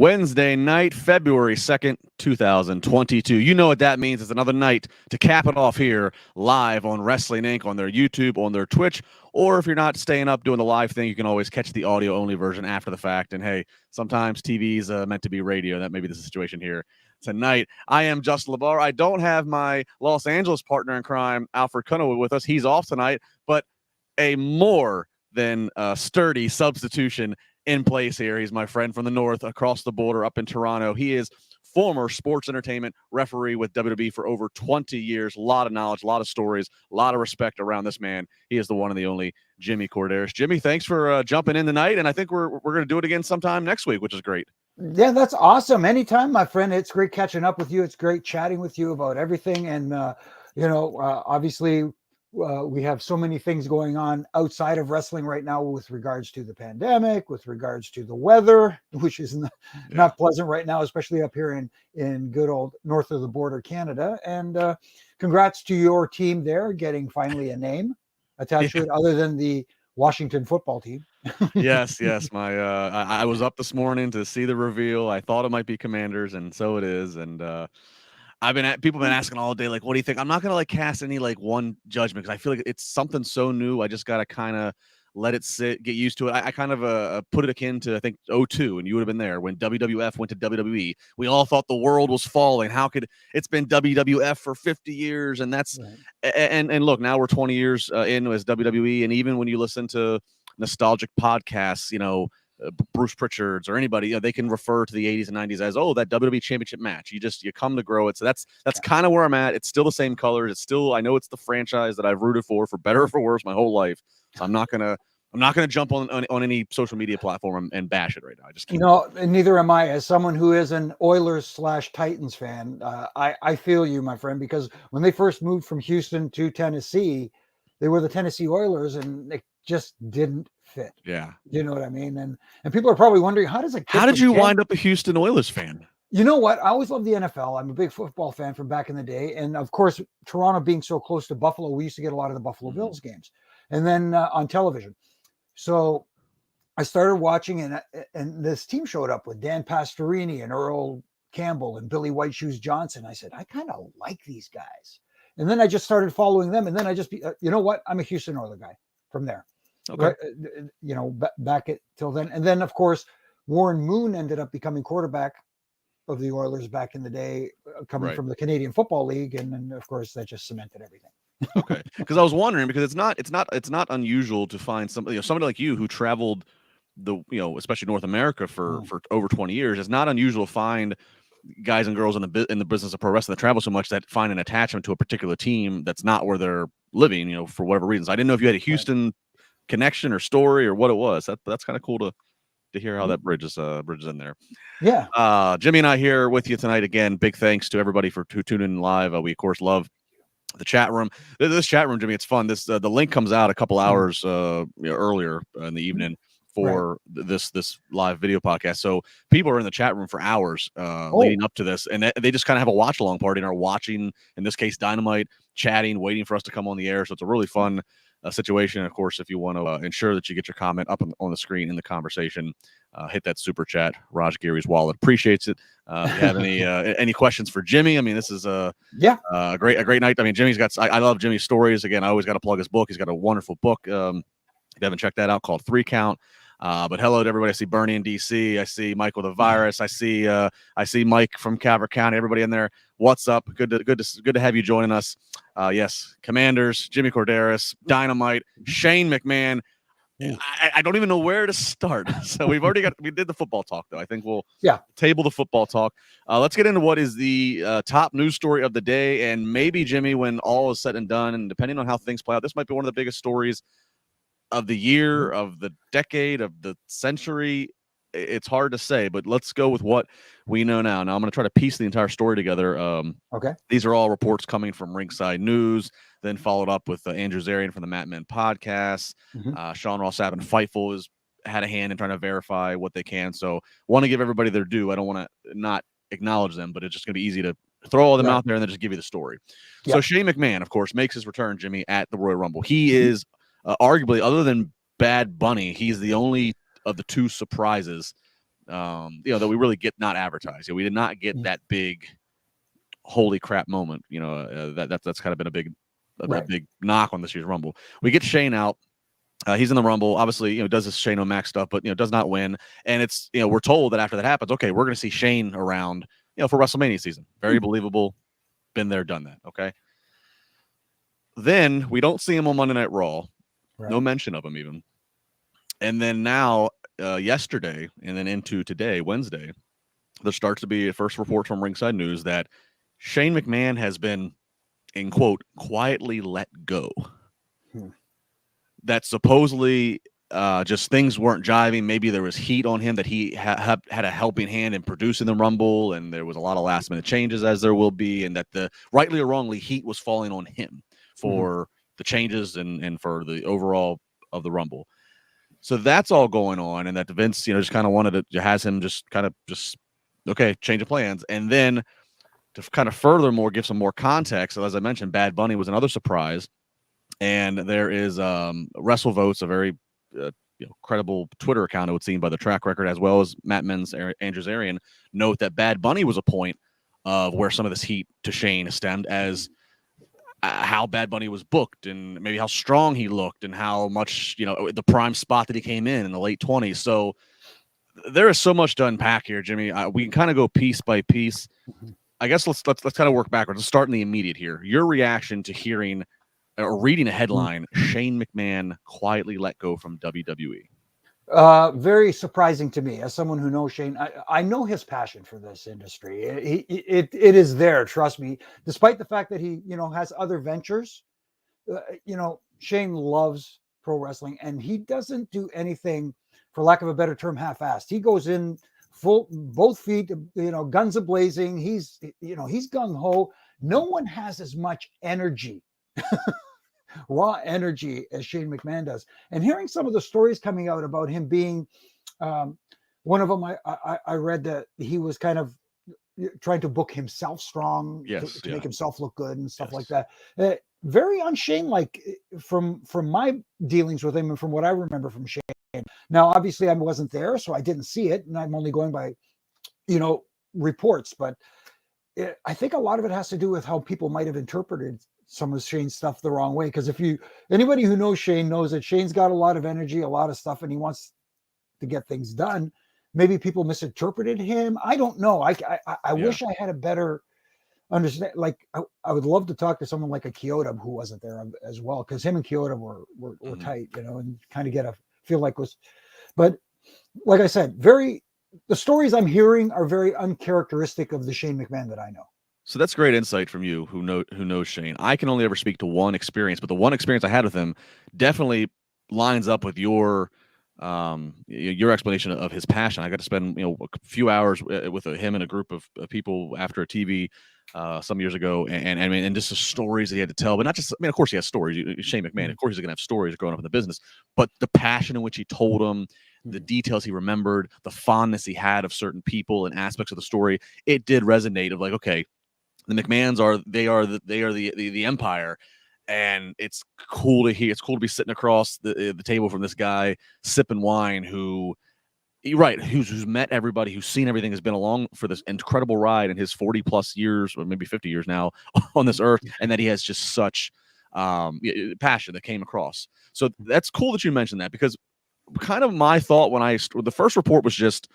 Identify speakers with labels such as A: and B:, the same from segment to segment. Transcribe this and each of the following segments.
A: Wednesday night, February 2nd, 2022. You know what that means. It's another night to cap it off here live on Wrestling Inc. on their YouTube, on their Twitch, or if you're not staying up doing the live thing, you can always catch the audio-only version after the fact. And hey, sometimes TV's meant to be radio. That may be the situation here tonight. I am Justin LaBar. I don't have my Los Angeles partner in crime, Alfred Cunningham, with us. He's off tonight, but a more than sturdy substitution in place here. He's my friend from the north, across the border, up in Toronto. He is former sports entertainment referee with WWE for over 20 years. A lot of knowledge, a lot of stories, a lot of respect around this man. He is the one and the only Jimmy Korderas. Jimmy, thanks for jumping in tonight, and I think we're going to do it again sometime next week, which is great.
B: Yeah, that's awesome. Anytime, my friend. It's great catching up with you. It's great chatting with you about everything, and obviously, we have so many things going on outside of wrestling right now with regards to the pandemic, with regards to the weather, which is not pleasant right now, especially up here in good old north of the border, Canada. And congrats to your team there, getting finally a name attached to it other than the Washington football team.
A: yes. I was up this morning to see the reveal. I thought it might be Commanders, and so it is. And people have been asking all day, like, what do you think? I'm not gonna cast any one judgment, because I feel like it's something so new. I just gotta kind of let it sit, get used to it. I kind of put it akin to, I think, 2002, and you would have been there when WWF went to WWE. We all thought the world was falling. How could it's been WWF for 50 years, and that's right. And look, now we're 20 years in as WWE, and even when you listen to nostalgic podcasts, Bruce Pritchard's or anybody, they can refer to the 80s and 90s as, that WWE championship match. You come to grow it. So that's kind of where I'm at. It's still the same colors. It's still, I know it's the franchise that I've rooted for better or for worse, my whole life. So I'm not gonna jump on any social media platform and bash it right now. I just can't.
B: And neither am I. As someone who is an Oilers/Titans fan, I feel you, my friend, because when they first moved from Houston to Tennessee, they were the Tennessee Oilers, and it just didn't fit.
A: Yeah.
B: You know what I mean? And people are probably wondering, how did
A: you wind up a Houston Oilers fan?
B: You know what? I always loved the NFL. I'm a big football fan from back in the day. And of course, Toronto being so close to Buffalo, we used to get a lot of the Buffalo Bills games. And then on television. So I started watching, and this team showed up with Dan Pastorini and Earl Campbell and Billy White Shoes Johnson. I said, I kind of like these guys. And then I just started following them. And then I just, you know what? I'm a Houston Oilers guy from there. Okay. Back till then. And then, of course, Warren Moon ended up becoming quarterback of the Oilers back in the day, coming from the Canadian Football League. And then, of course, that just cemented everything.
A: Okay. Because I was wondering, because it's not unusual to find somebody like you who traveled especially North America for over 20 years. It's not unusual to find guys and girls in the business of pro wrestling that travel so much that find an attachment to a particular team that's not where they're living, for whatever reasons. I didn't know if you had a Houston connection or story or what it was. That's kind of cool to hear how that bridges in there.
B: Yeah.
A: Jimmy and I here with you tonight again. Big thanks to everybody for tuning in live. We of course love the chat room. This chat room, Jimmy, it's fun. This the link comes out a couple hours earlier in the evening for this live video podcast. So people are in the chat room for hours leading up to this, and they just kind of have a watch along party and are watching, in this case, Dynamite, chatting, waiting for us to come on the air. So it's a really fun situation. Of course, if you want to ensure that you get your comment up on the screen in the conversation, hit that super chat. Raj Gary's wallet appreciates it. If you have any questions for Jimmy, I mean, this is a great night. I mean, Jimmy's got, I love Jimmy's stories. Again, I always got to plug his book. He's got a wonderful book. If you haven't checked that out, called 3 Count. But hello to everybody. I see Bernie in DC. I see Michael the Virus. I see Mike from Calvert County. Everybody in there. What's up? Good to have you joining us. Yes, Commanders, Jimmy Korderas, Dynamite, Shane McMahon. I don't even know where to start. So we did the football talk, though. I think we'll table the football talk. Let's get into what is the top news story of the day. And maybe, Jimmy, when all is said and done, and depending on how things play out, this might be one of the biggest stories of the year, of the decade, of the century. It's hard to say, but let's go with what we know now. Now I'm going to try to piece the entire story together.
B: Okay.
A: These are all reports coming from Ringside News, then followed up with Andrew Zarian from the Matt Men podcast. Sean Ross Sapp and Fightful has had a hand in trying to verify what they can. So want to give everybody their due. I don't want to not acknowledge them, but it's just going to be easy to throw all them out there and then just give you the story. So Shane McMahon, of course, makes his return, Jimmy, at the Royal Rumble. He is arguably, other than Bad Bunny, he's the only of the two surprises that we really get not advertised. We did not get that big holy crap moment. That's kind of been a big knock on this year's Rumble. We get Shane out. He's in the Rumble, obviously, does this Shane O'Mac stuff, but, does not win. And it's, we're told that after that happens, okay, we're going to see Shane around, for WrestleMania season. Very believable. Been there, done that. Okay. Then we don't see him on Monday Night Raw. Right. No mention of him even. And then now, yesterday, and then into today, Wednesday, there starts to be a first report from Ringside News that Shane McMahon has been, in quote, quietly let go. That supposedly just things weren't jiving. Maybe there was heat on him, that he had a helping hand in producing the Rumble, and there was a lot of last minute changes, as there will be, and that the rightly or wrongly heat was falling on him for the changes and for the overall of the Rumble. So that's all going on, and that Vince, just kind of wanted to has him just okay, change of plans. And then to kind of furthermore give some more context, so as I mentioned, Bad Bunny was another surprise. And there is WrestleVotes, a very credible Twitter account, it would seem, by the track record, as well as Matt Men's Andrew Zarian, note that Bad Bunny was a point of where some of this heat to Shane stemmed, as how Bad Bunny was booked and maybe how strong he looked and how much, the prime spot that he came in the late 20s. So there is so much to unpack here, Jimmy. We can kind of go piece by piece. I guess let's kind of work backwards. Let's start in the immediate here. Your reaction to hearing or reading a headline, Shane McMahon quietly let go from WWE.
B: Very surprising to me, as someone who knows Shane. I know his passion for this industry. It is there, trust me. Despite the fact that he, has other ventures, Shane loves pro wrestling, and he doesn't do anything, for lack of a better term, half-assed. He goes in full, both feet, guns a-blazing. He's gung-ho. No one has as much energy. Raw energy as Shane McMahon does. And hearing some of the stories coming out about him being one of them, I read that he was kind of trying to book himself strong to make himself look good and stuff like that. Very un-Shane like from my dealings with him and from what I remember from Shane. Now, obviously I wasn't there, so I didn't see it, and I'm only going by, reports, but I think a lot of it has to do with how people might have interpreted some of Shane's stuff the wrong way. Because anybody who knows Shane knows that Shane's got a lot of energy, a lot of stuff, and he wants to get things done. Maybe people misinterpreted him. I don't know. I wish I had a better understand. Like I would love to talk to someone like a Kyoto who wasn't there as well, because him and Kyoto were tight, and kind of get a feel like was. But like I said, the stories I'm hearing are very uncharacteristic of the Shane McMahon that I know.
A: So that's great insight from you, who knows Shane. I can only ever speak to one experience, but the one experience I had with him definitely lines up with your explanation of his passion. I got to spend a few hours with him and a group of people after a TV some years ago, and just the stories that he had to tell. But not just, of course he has stories. Shane McMahon, of course he's gonna have stories growing up in the business, but the passion in which he told them, the details he remembered, the fondness he had of certain people and aspects of the story, it did resonate. Of like, okay, the McMahons are the empire, and it's cool to hear. It's cool to be sitting across the table from this guy sipping wine who's met everybody, who's seen everything, has been along for this incredible ride in his 40 plus years, or maybe 50 years now on this earth, and that he has just such passion that came across. So that's cool that you mentioned that, because kind of my thought when the first report was just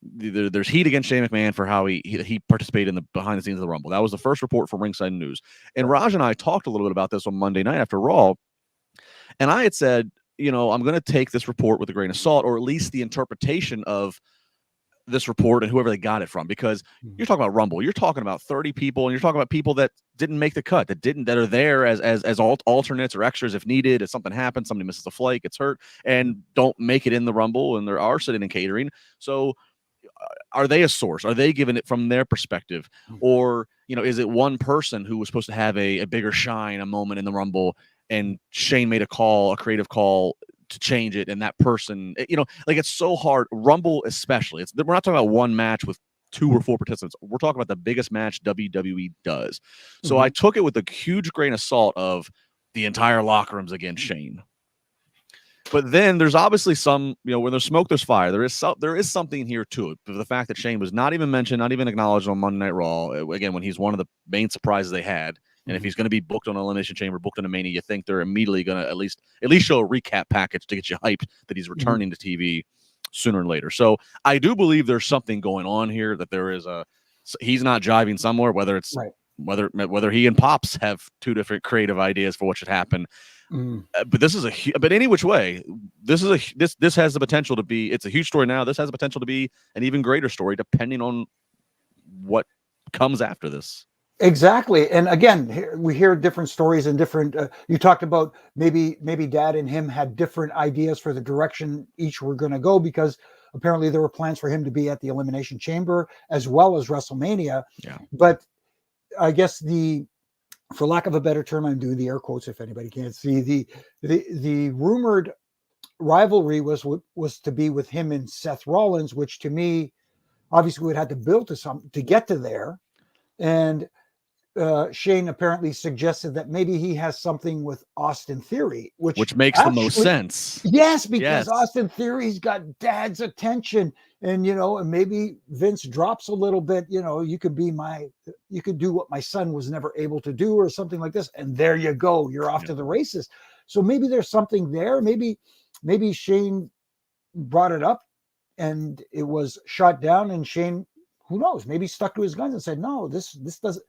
A: there's heat against Shane McMahon for how he participated in the behind the scenes of the Rumble. That was the first report from Ringside News. And Raj and I talked a little bit about this on Monday night after Raw. And I had said, I'm going to take this report with a grain of salt, or at least the interpretation of this report and whoever they got it from, because you're talking about Rumble. You're talking about 30 people, and you're talking about people that didn't make the cut, that are there as alternates or extras if needed. If something happens, somebody misses a flight, gets hurt, and don't make it in the Rumble, and there are sitting in catering. So are they a source? Are they giving it from their perspective? Or, is it one person who was supposed to have a bigger shine, a moment in the Rumble, and Shane made a creative call to change it, and that person, it's so hard. Rumble especially. We're not talking about one match with 2 or 4 participants. We're talking about the biggest match WWE does. So I took it with a huge grain of salt of the entire locker room's against Shane. But then there's obviously some, when there's smoke, there's fire. There is something here to it. The fact that Shane was not even mentioned, not even acknowledged on Monday Night Raw, again, when he's one of the main surprises they had. And if he's going to be booked on Elimination Chamber, booked on a Mania, you think they're immediately going to at least show a recap package to get you hyped that he's returning to TV sooner or later. So I do believe there's something going on here, that there is he's not jiving somewhere, whether it's whether he and Pops have two different creative ideas for what should happen. But this is but any which way, this has the potential to be, it's a huge story now. This has the potential to be an even greater story depending on what comes after this.
B: Exactly. And again, we hear different stories and different, you talked about maybe Dad and him had different ideas for the direction each were going to go, because apparently there were plans for him to be at the Elimination Chamber as well as WrestleMania.
A: Yeah.
B: But I guess for lack of a better term, I'm doing the air quotes if anybody can't see, the rumored rivalry was to be with him and Seth Rollins, which to me, obviously would have to build to get to there. And Shane apparently suggested that maybe he has something with Austin Theory, which
A: makes the most sense.
B: Yes, because Austin Theory's got Dad's attention, and and maybe Vince drops a little bit. You could do what my son was never able to do, or something like this, and there you go, you're off to the races. So maybe there's something there. Maybe Shane brought it up, and it was shot down, and Shane, who knows, maybe stuck to his guns and said, no, this doesn't.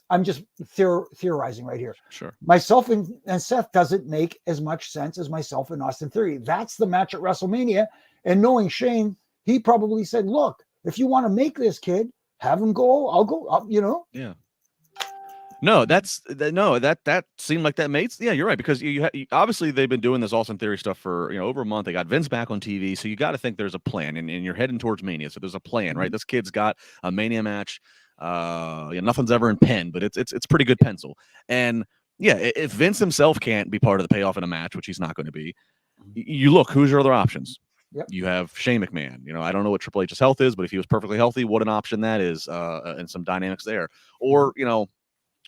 B: I'm just theorizing right here.
A: Sure.
B: Myself and Seth doesn't make as much sense as myself and Austin Theory. That's the match at WrestleMania. And knowing Shane, he probably said, look, if you want to make this kid, have him go. I'll go,
A: Yeah. No, that seemed like that made. Yeah, you're right, because you obviously they've been doing this Austin Theory stuff for over a month. They got Vince back on TV, so you got to think there's a plan, and you're heading towards Mania, so there's a plan, right? This kid's got a Mania match. Nothing's ever in pen, but it's pretty good pencil. And yeah, if Vince himself can't be part of the payoff in a match, which he's not going to be, you look, who's your other options?
B: Yep.
A: You have Shane McMahon. I don't know what Triple H's health is, but if he was perfectly healthy, what an option that is, and some dynamics there. Or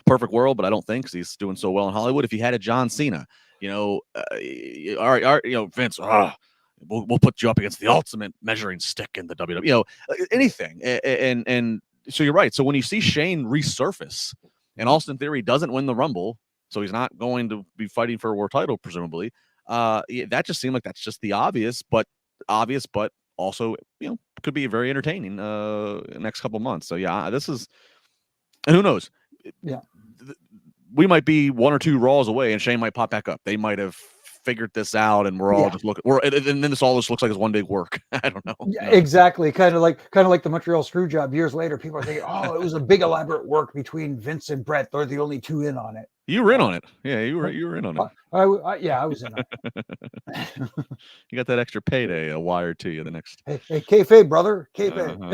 A: perfect world, but I don't think, because he's doing so well in Hollywood. If you had a John Cena, all right, Vince, we'll put you up against the ultimate measuring stick in the WWE, anything. And so you're right. So when you see Shane resurface and Austin Theory doesn't win the Rumble, so he's not going to be fighting for a world title, presumably, that just seemed like that's just the obvious, but also, could be very entertaining next couple months. So yeah, this is, and who knows?
B: Yeah.
A: We might be one or two Raws away and Shane might pop back up. They might have figured this out, and we're all just looking. And then this all just looks like it's one big work. I don't know.
B: Yeah, exactly. Kind of like the Montreal Screwjob. Years later, people are thinking, "Oh, it was a big elaborate work between Vince and Brett. They're the only two in on it."
A: You were in on it. Yeah, you were in on it.
B: I was in on it.
A: You got that extra payday wired to you the next.
B: Hey, kayfabe, brother, kayfabe.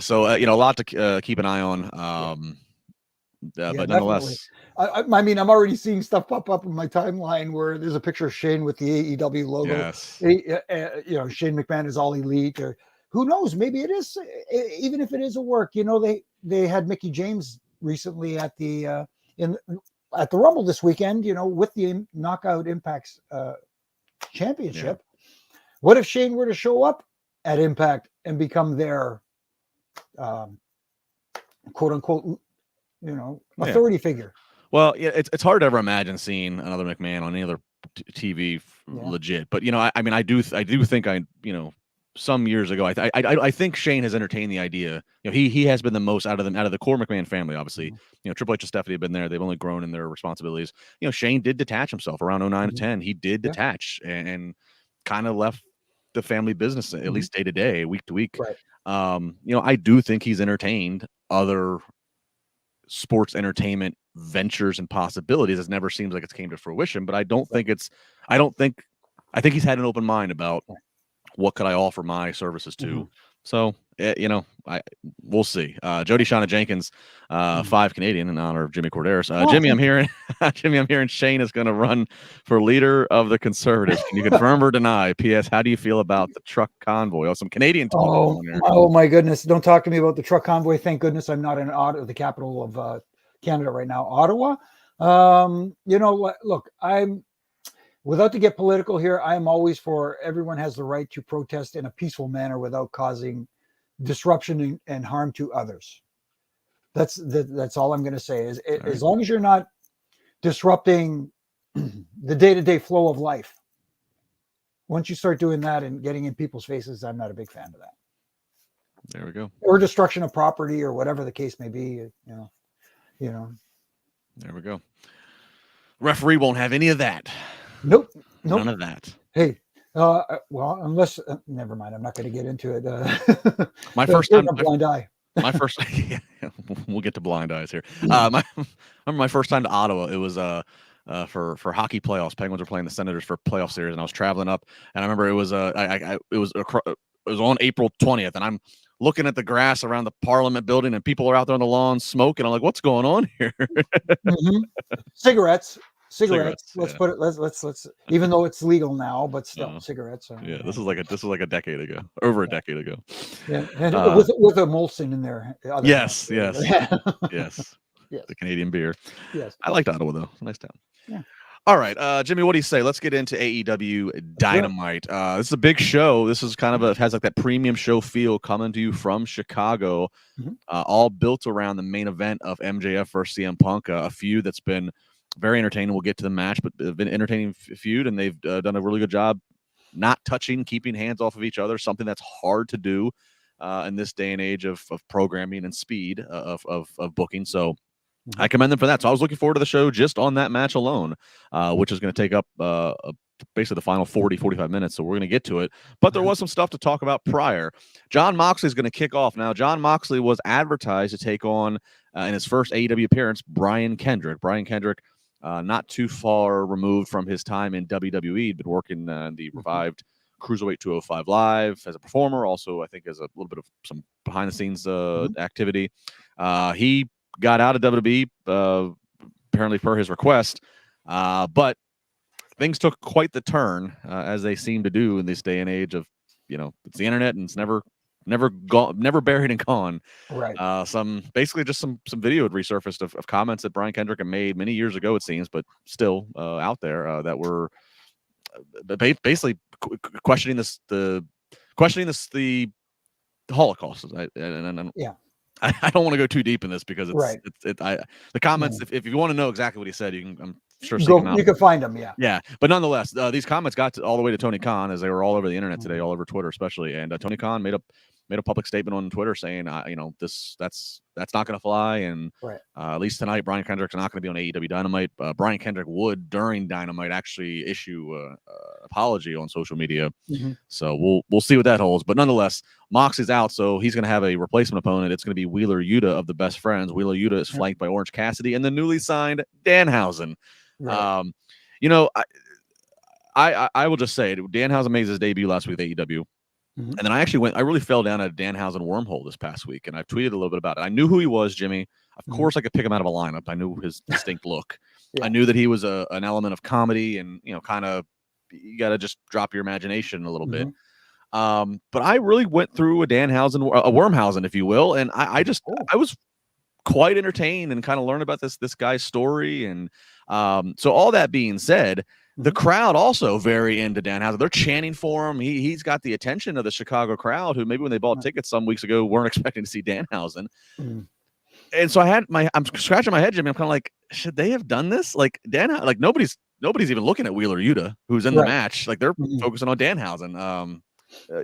A: So a lot to keep an eye on. But nonetheless,
B: I mean, I'm already seeing stuff pop up in my timeline where there's a picture of Shane with the AEW logo.
A: Yes.
B: Shane McMahon is All Elite, or who knows? Maybe it is. Even if it is a work, they had Mickey James recently at the Rumble this weekend. With the Knockout Impact's championship. Yeah. What if Shane were to show up at Impact and become their quote unquote, authority figure?
A: Well, yeah, it's hard to ever imagine seeing another McMahon on any other TV legit. But I do think some years ago, I think Shane has entertained the idea. He has been the most out of the core McMahon family. Obviously, Triple H and Stephanie have been there. They've only grown in their responsibilities. Shane did detach himself around 09 to 10. He did detach and kind of left the family business, at least day to day, week to week.
B: Right.
A: I do think he's entertained other sports entertainment ventures and possibilities. It never seems like it's came to fruition, but I think he's had an open mind about what could I offer my services to. So, we'll see. Jody Shauna Jenkins, 5 Canadian in honor of Jimmy Korderas. Jimmy, I'm hearing Shane is going to run for leader of the Conservatives. Can you confirm or deny? P.S. How do you feel about the truck convoy? Some Canadian talk.
B: Oh my goodness! Don't talk to me about the truck convoy. Thank goodness I'm not in Ottawa, the capital of Canada right now, Ottawa. Look, I'm without to get political here, I am always for everyone has the right to protest in a peaceful manner without causing disruption and harm to others. That's all I'm going to say. Is as long as you're not disrupting the day-to-day flow of life. Once you start doing that and getting in people's faces, I'm not a big fan of that.
A: There we go.
B: Or destruction of property or whatever the case may be. You know.
A: There we go. Referee won't have any of that.
B: Nope.
A: None of that.
B: Hey, well, unless never mind. I'm not going to get into it.
A: My first time,
B: blind eye.
A: My first, yeah, we'll get to blind eyes here. Remember my first time to Ottawa. It was for hockey playoffs. Penguins were playing the Senators for playoff series, and I was traveling up. And I remember it was it was on April 20th, and I'm looking at the grass around the Parliament building, and people are out there on the lawn smoking. I'm like, what's going on here?
B: Cigarettes.
A: Let's
B: put it. Let's. Even though it's legal now, but still, cigarettes.
A: Yeah, this was like a decade ago, over a decade ago.
B: Yeah, and with a Molson in there.
A: Yes. The Canadian beer.
B: Yes,
A: I liked Ottawa though. Nice town.
B: Yeah.
A: All right, Jimmy, what do you say? Let's get into AEW Dynamite. This is a big show. This is kind of has like that premium show feel coming to you from Chicago, all built around the main event of MJF versus CM Punk, a feud that's been very entertaining. We'll get to the match, but they've been entertaining feud, and they've done a really good job not touching, keeping hands off of each other, something that's hard to do in this day and age of programming and speed of booking. So I commend them for that. So I was looking forward to the show just on that match alone, which is going to take up basically the final 45 minutes. So we're going to get to it. But there was some stuff to talk about prior. John Moxley is going to kick off. Now, John Moxley was advertised to take on, in his first AEW appearance, Brian Kendrick. Brian Kendrick, not too far removed from his time in WWE, been working the revived Cruiserweight 205 Live as a performer. Also, I think as a little bit of some behind-the-scenes activity. He got out of WWE, apparently per his request, but things took quite the turn, as they seem to do in this day and age of, it's the internet and it's never buried and gone.
B: Right.
A: Some video had resurfaced of comments that Brian Kendrick had made many years ago, it seems, but still out there that were basically questioning the Holocaust. I don't want to go too deep in this because the comments. If you want to know exactly what he said, I'm sure
B: you can find them.
A: Yeah. But nonetheless, these comments got all the way to Tony Khan, as they were all over the internet today, all over Twitter especially. And Tony Khan made a public statement on Twitter saying, that's not going to fly. And at least tonight, Brian Kendrick's not going to be on AEW Dynamite. Brian Kendrick would during Dynamite actually issue an apology on social media. So we'll see what that holds. But nonetheless, Mox is out, so he's going to have a replacement opponent. It's going to be Wheeler Yuta of the Best Friends. Wheeler Yuta is flanked by Orange Cassidy and the newly signed Danhausen. I will just say it. Danhausen made his debut last week with AEW. And then I really fell down a Danhausen wormhole this past week, and I've tweeted a little bit about it. I knew who he was, Jimmy. Of course, I could pick him out of a lineup. I knew his distinct look. I knew that he was an element of comedy, and kind of you got to just drop your imagination a little bit. But I really went through a Wormhausen, if you will, and I was quite entertained and kind of learned about this guy's story. And so all that being said, the crowd also very into Danhausen. They're chanting for him. He's got the attention of the Chicago crowd, who maybe when they bought tickets some weeks ago weren't expecting to see Danhausen. And so I'm scratching my head, Jimmy. I'm kind of like, should they have done this? Like Danhausen, like nobody's even looking at Wheeler Yuta, who's in the match. Like they're focusing on Danhausen.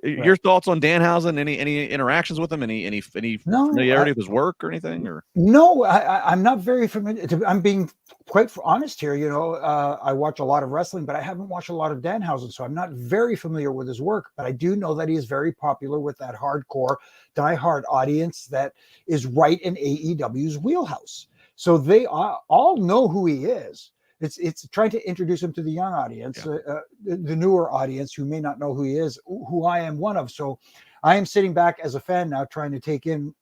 A: Your thoughts on Danhausen? Any interactions with him? Any familiarity with his work or anything? Or
B: no, I'm not very familiar. I'm being quite honest here. I watch a lot of wrestling, but I haven't watched a lot of Danhausen, so I'm not very familiar with his work. But I do know that he is very popular with that hardcore, diehard audience that is right in AEW's wheelhouse. So they all know who he is. It's trying to introduce him to the young audience, the newer audience who may not know who he is, who I am one of. So I am sitting back as a fan now trying to take in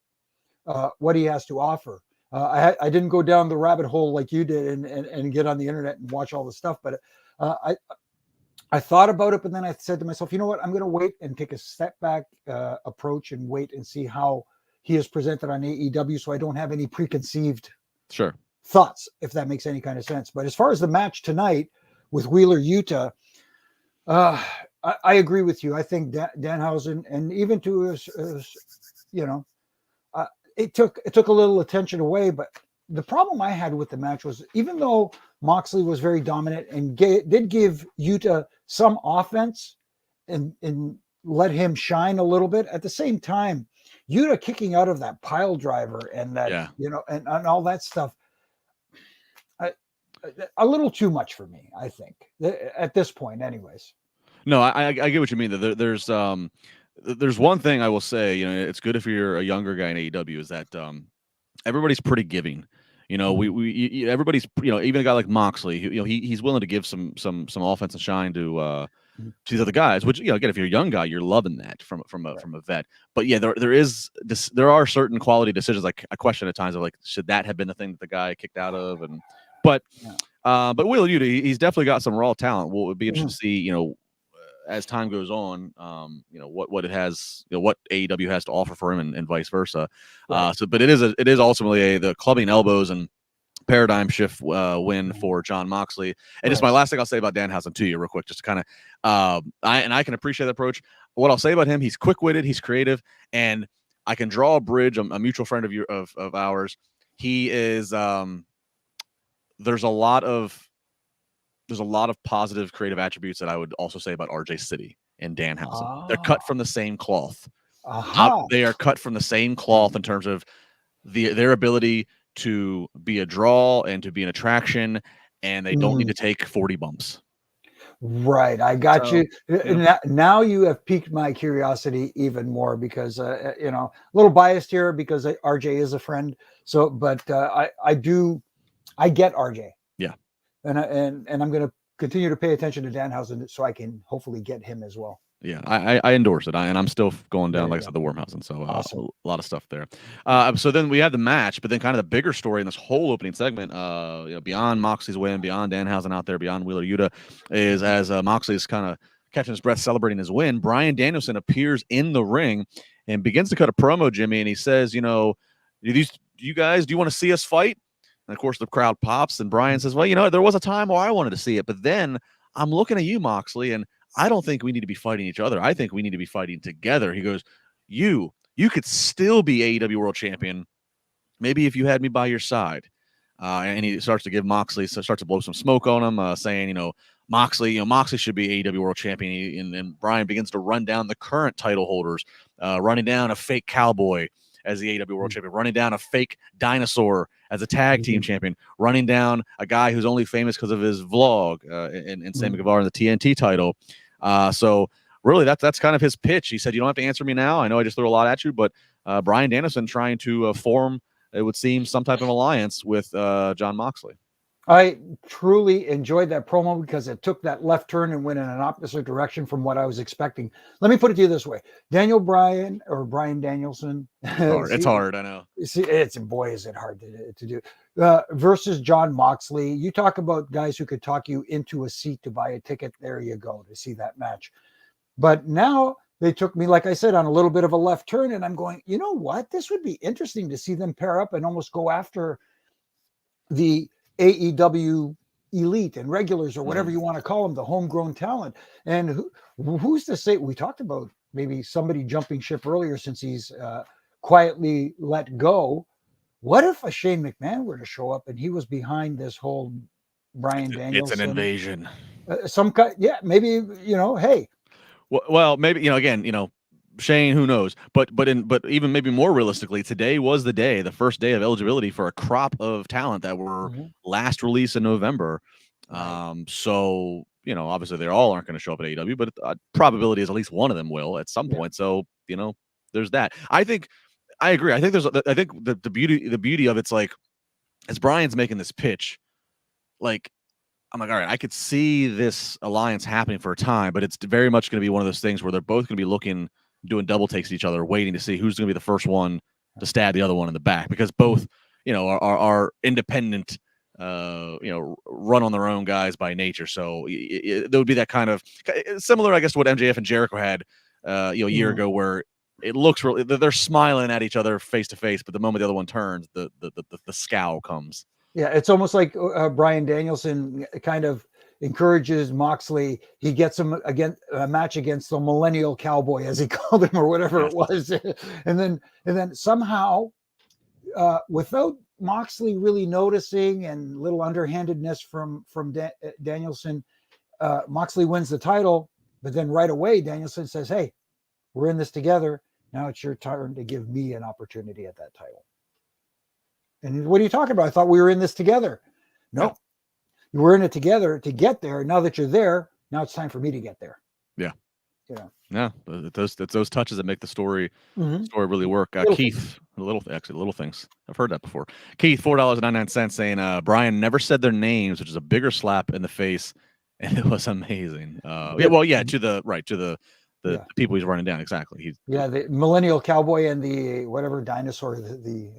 B: what he has to offer. I didn't go down the rabbit hole like you did and get on the internet and watch all the stuff, but I thought about it, but then I said to myself, you know what, I'm going to wait and take a step back approach and wait and see how he is presented on AEW, so I don't have any preconceived thoughts, if that makes any kind of sense. But as far as the match tonight, with Wheeler Yuta, I agree with you. I think Danhausen, and even to his it took a little attention away. But the problem I had with the match was, even though Moxley was very dominant and did give Yuta some offense and let him shine a little bit, at the same time, Yuta kicking out of that pile driver and that, and all that stuff, a little too much for me, I think, at this point anyways.
A: No, I get what you mean. There's one thing I will say, it's good if you're a younger guy in AEW, is that everybody's pretty giving. Everybody's, even a guy like Moxley, he's willing to give some offense and shine to these other guys, which, again, if you're a young guy, you're loving that from a vet. But yeah, there are certain quality decisions, like I question at times of, like, should that have been the thing that the guy kicked out of? But Wheeler Yuta, he's definitely got some raw talent. Well, it'd be interesting to see, as time goes on, what it has, what AEW has to offer for him, and vice versa. Right. But it is ultimately the clubbing elbows and paradigm shift win for Jon Moxley. And just my last thing I'll say about Danhausen to you real quick, just to kind of, I can appreciate that approach. What I'll say about him, he's quick-witted, he's creative, and I can draw a bridge. A mutual friend of ours. He is, there's a lot of positive creative attributes that I would also say about RJ City and Danhausen. They're cut from the same cloth. They are cut from the same cloth in terms of their ability to be a draw and to be an attraction, and they don't need to take 40 bumps.
B: Right. I got you. Now you have piqued my curiosity even more, because, a little biased here because RJ is a friend. So, but I get RJ.
A: Yeah.
B: And I'm going to continue to pay attention to Danhausen so I can hopefully get him as well.
A: Yeah, I endorse it, and I'm still going down, like I said, the Wormhausen. So awesome. A lot of stuff there. So then we have the match, but then kind of the bigger story in this whole opening segment, beyond Moxley's win, beyond Danhausen out there, beyond Wheeler Yuta, is as Moxley's kind of catching his breath, celebrating his win, Bryan Danielson appears in the ring and begins to cut a promo, Jimmy, and he says, do you want to see us fight? And of course, the crowd pops, and Bryan says, well, there was a time where I wanted to see it, but then I'm looking at you, Moxley, and I don't think we need to be fighting each other. I think we need to be fighting together. He goes, you could still be AEW World Champion, maybe if you had me by your side. And he starts to give Moxley, starts to blow some smoke on him, saying, Moxley should be AEW World Champion. And Bryan begins to run down the current title holders, running down a fake cowboy as the AEW World Champion, running down a fake dinosaur as a tag team champion, running down a guy who's only famous because of his vlog, and Sammy Guevara in the TNT title. So really that's kind of his pitch. He said, you don't have to answer me now. I know I just threw a lot at you, but Bryan Danielson trying to form, it would seem, some type of alliance with Jon Moxley. I
B: truly enjoyed that promo because it took that left turn and went in an opposite direction from what I was expecting. Let me put it to you this way. Bryan Danielson.
A: It's hard, I know.
B: Boy, is it hard to do. Versus Jon Moxley. You talk about guys who could talk you into a seat to buy a ticket. There you go, to see that match. But now they took me, like I said, on a little bit of a left turn, and I'm going, you know what? This would be interesting to see them pair up and almost go after the AEW elite and regulars, or whatever you want to call them, the homegrown talent. And who's to say? We talked about maybe somebody jumping ship earlier since he's quietly let go. What if a Shane McMahon were to show up and he was behind this whole Bryan Danielson?
A: It's an invasion.
B: Maybe, hey.
A: Well, maybe, again, Shane, who knows? But even maybe more realistically, today was the first day of eligibility for a crop of talent that were last released in November. So, obviously they all aren't going to show up at AEW, but probability is at least one of them will at some point. So, there's that. I agree. I think the beauty of it's like, as Bryan's making this pitch, like, I'm like, all right, I could see this alliance happening for a time, but it's very much going to be one of those things where they're both going to be doing double takes at each other, waiting to see who's going to be the first one to stab the other one in the back, because both, are independent, run on their own guys by nature. So there would be that kind of similar, I guess, to what MJF and Jericho had, a year ago, where it looks really, they're smiling at each other face to face, but the moment the other one turns, the scowl comes.
B: Yeah, it's almost like Bryan Danielson kind of encourages Moxley. He gets him again a match against the Millennial Cowboy, as he called him, or whatever it was. and then somehow, without Moxley really noticing, and little underhandedness from Danielson, Moxley wins the title. But then right away, Danielson says, "Hey, we're in this together. Now it's your turn to give me an opportunity at that title." And what are you talking about? I thought we were in this together. No, we're in it together to get there. Now that you're there, now it's time for me to get there.
A: Yeah.
B: You know.
A: Yeah, it's those touches that make the story really work. Keith, little things. I've heard that before. Keith, $4.99 saying, Brian never said their names, which is a bigger slap in the face, and it was amazing. To the people he's running down. Exactly.
B: The Millennial Cowboy and the whatever dinosaur, the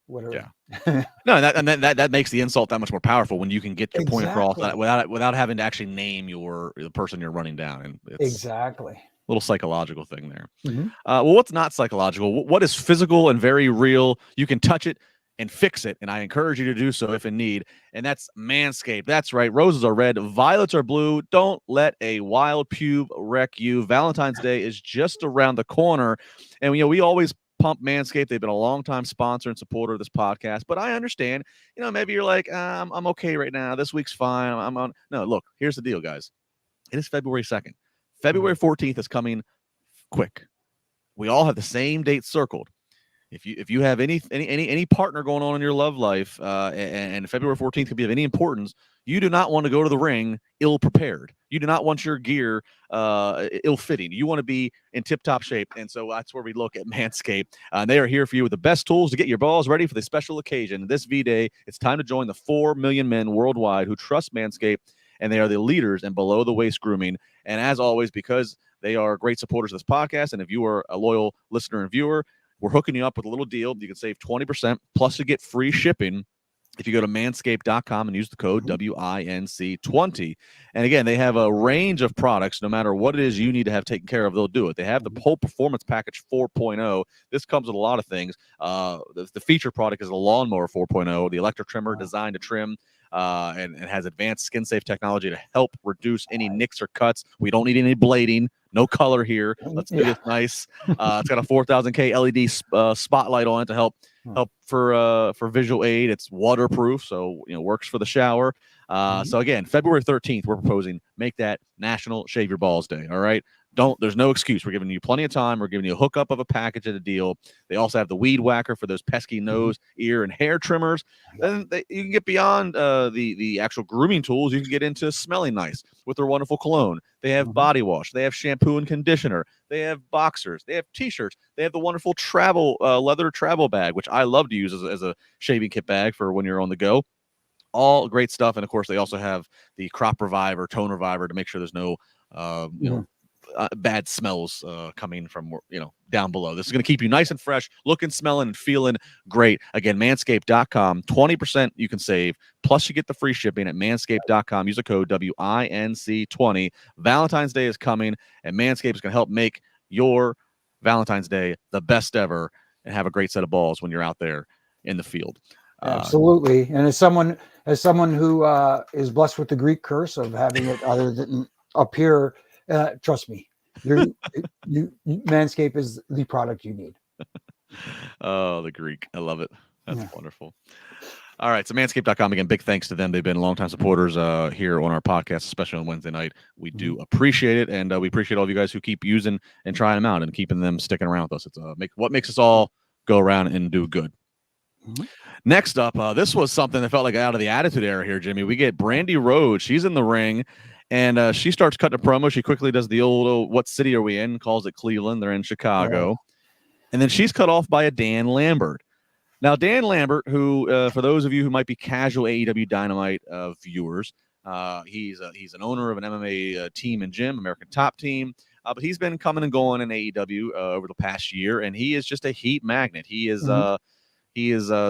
B: whatever.
A: Yeah. No, that makes the insult that much more powerful when you can get your point across without having to actually name the person you're running down. And it's
B: exactly
A: a little psychological thing there. Well, what's not psychological? What is physical and very real? You can touch it and fix it, and I encourage you to do so if in need. And that's Manscaped. That's right. Roses are red, violets are blue. Don't let a wild pube wreck you. Valentine's Day is just around the corner, and we always pump Manscaped. They've been a long-time sponsor and supporter of this podcast, but I understand, maybe you're like, I'm okay right now. This week's fine. I'm on. No, look, here's the deal, guys. It is February 2nd. February 14th is coming quick. We all have the same date circled. If you have any partner going on in your love life, and February 14th could be of any importance, you do not want to go to the ring ill-prepared. You do not want your gear ill-fitting. You want to be in tip-top shape, and so that's where we look at Manscaped. They are here for you with the best tools to get your balls ready for the special occasion. This V-Day, it's time to join the 4 million men worldwide who trust Manscaped, and they are the leaders in below-the-waist grooming. And as always, because they are great supporters of this podcast, and if you are a loyal listener and viewer, we're hooking you up with a little deal. You can save 20%, plus you get free shipping if you go to manscaped.com and use the code WINC20. And again, they have a range of products. No matter what it is you need to have taken care of, they'll do it. They have the whole Performance Package 4.0. This comes with a lot of things. The feature product is the Lawnmower 4.0, the electric trimmer designed to trim, and has advanced skin-safe technology to help reduce any nicks or cuts. We don't need any blading. No color here. Let's do this nice. It's got a 4000K LED spotlight on it to help for visual aid. It's waterproof, so works for the shower. So again, February 13th, we're proposing make that National Shave Your Balls Day. All right. There's no excuse. We're giving you plenty of time. We're giving you a hookup of a package of the deal. They also have the weed whacker for those pesky nose, ear, and hair trimmers. Then you can get beyond the actual grooming tools. You can get into smelling nice with their wonderful cologne. They have body wash. They have shampoo and conditioner. They have boxers. They have T-shirts. They have the wonderful leather travel bag, which I love to use as a shaving kit bag for when you're on the go. All great stuff. And of course, they also have the crop reviver, tone reviver to make sure there's no bad smells coming from down below. This is going to keep you nice and fresh, looking, smelling, and feeling great. Again, manscaped.com, 20% you can save, plus you get the free shipping at manscaped.com. Use the code WINC20. Valentine's Day is coming, and Manscaped is going to help make your Valentine's Day the best ever, and have a great set of balls when you're out there in the field.
B: Absolutely. And as someone who is blessed with the Greek curse of having it other than up here, trust me, Manscaped is the product you need.
A: Oh, the Greek. I love it. That's wonderful. All right. So manscaped.com, again, big thanks to them. They've been longtime supporters here on our podcast, especially on Wednesday night. We do appreciate it. And we appreciate all of you guys who keep using and trying them out and keeping them sticking around with us. It's what makes us all go around and do good. Next up, this was something that felt like out of the Attitude Era here, Jimmy. We get Brandi Rhodes. She's in the ring. And she starts cutting a promo. She quickly does the old, what city are we in? Calls it Cleveland. They're in Chicago. And then she's cut off by a Dan Lambert. Now, Dan Lambert, who, for those of you who might be casual AEW Dynamite viewers, he's an owner of an MMA team and gym, American Top Team. But he's been coming and going in AEW over the past year, and he is just a heat magnet. He is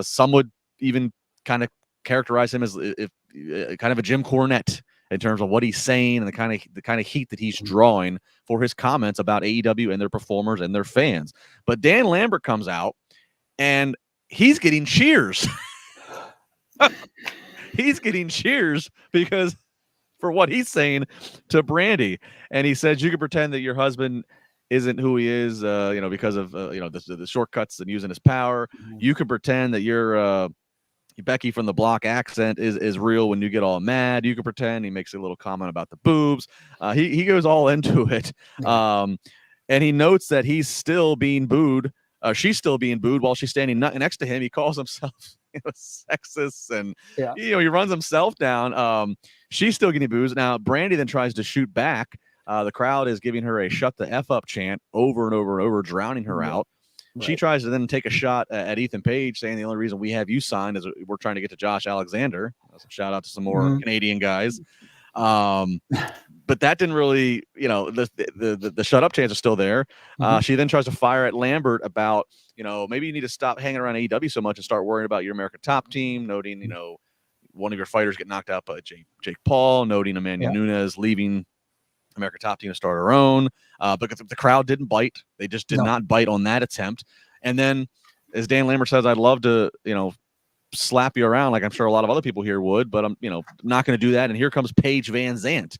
A: some would even kind of characterize him as kind of a Jim Cornette in terms of what he's saying and the kind of heat that he's drawing for his comments about AEW and their performers and their fans. But Dan Lambert comes out and he's getting cheers. He's getting cheers because for what he's saying to Brandi. And he says, you can pretend that your husband isn't who he is, because of, the shortcuts and using his power. You can pretend that you're Becky from the block accent is real when you get all mad. You can pretend. He makes a little comment about the boobs. He goes all into it. And he notes that he's still being booed. She's still being booed while she's standing next to him. He calls himself sexist, and he runs himself down. She's still getting booed. Now Brandi then tries to shoot back. The crowd is giving her a "shut the F up" chant over and over and over, drowning her out. Right. She tries to then take a shot at Ethan Page, saying the only reason we have you signed is we're trying to get to Josh Alexander. Shout out to some more Canadian guys. But that didn't really, the shut up chants are still there. She then tries to fire at Lambert about, maybe you need to stop hanging around AEW so much and start worrying about your American Top Team, noting, one of your fighters get knocked out by Jake Paul, noting Amanda Nunes leaving American Top Team to start her own. Because the crowd didn't bite. They just did not bite on that attempt. And then, as Dan Lambert says, I'd love to, slap you around like I'm sure a lot of other people here would, but I'm, not going to do that. And here comes Paige Van Zandt,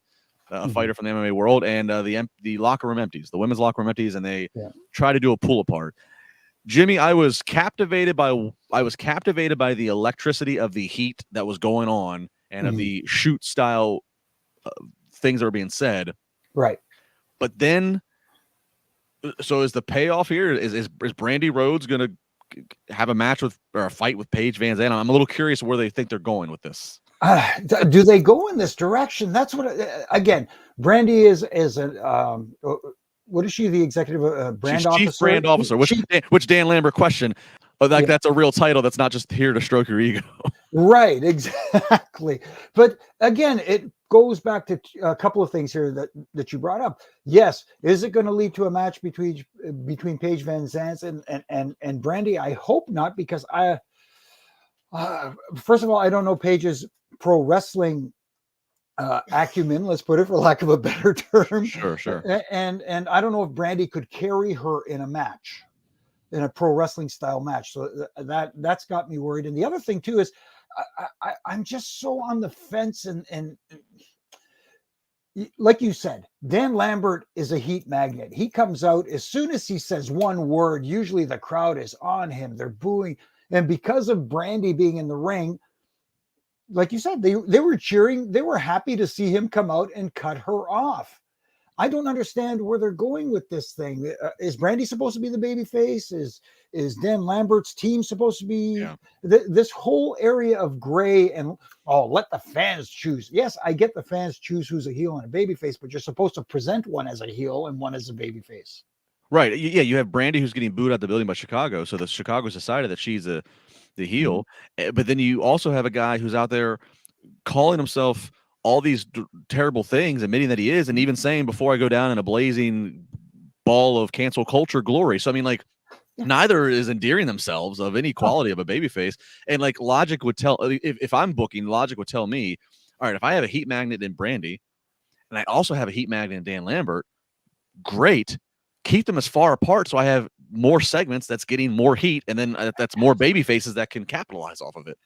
A: a fighter from the MMA world, and the locker room empties, the women's locker room empties, and they try to do a pull apart. Jimmy, I was captivated by the electricity of the heat that was going on and of the shoot style things that were being said.
B: Right.
A: But then, so is the payoff here? Is Brandi Rhodes going to have a match with or a fight with Paige Van Zandt? I'm a little curious where they think they're going with this.
B: Do they go in this direction? That's what. Again, Brandi is a what is she? The executive brand officer.
A: Chief brand officer, which Dan Lambert questioned. That's a real title. That's not just here to stroke your ego. Right.
B: Exactly. But again, it goes back to a couple of things here that you brought up. Yes. Is it going to lead to a match between Paige Van Zandt and Brandi? I hope not, because first of all, I don't know Paige's pro wrestling acumen, let's put it, for lack of a better term.
A: Sure.
B: And I don't know if Brandi could carry her in a match, in a pro wrestling style match. So that's got me worried. And the other thing too is I'm just so on the fence, and like you said, Dan Lambert is a heat magnet. He comes out as soon as he says one word, usually the crowd is on him. They're booing. And because of Brandi being in the ring, like you said, they were cheering. They were happy to see him come out and cut her off. I don't understand where they're going with this thing. Is Brandi supposed to be the baby face? Is Dan Lambert's team supposed to be this whole area of gray? And let the fans choose. Yes, I get the fans choose who's a heel and a baby face, but you're supposed to present one as a heel and one as a baby face.
A: Right. Yeah, you have Brandi who's getting booed out the building by Chicago. So the Chicago's decided that she's the heel. But then you also have a guy who's out there calling himself all these terrible things, admitting that he is, and even saying, before I go down in a blazing ball of cancel culture glory. So, I mean, neither is endearing themselves of any quality of a babyface. And logic would tell, if I'm booking, logic would tell me, all right, if I have a heat magnet in Brandi and I also have a heat magnet in Dan Lambert, great. Keep them as far apart so I have more segments that's getting more heat, and then that's more baby faces that can capitalize off of it.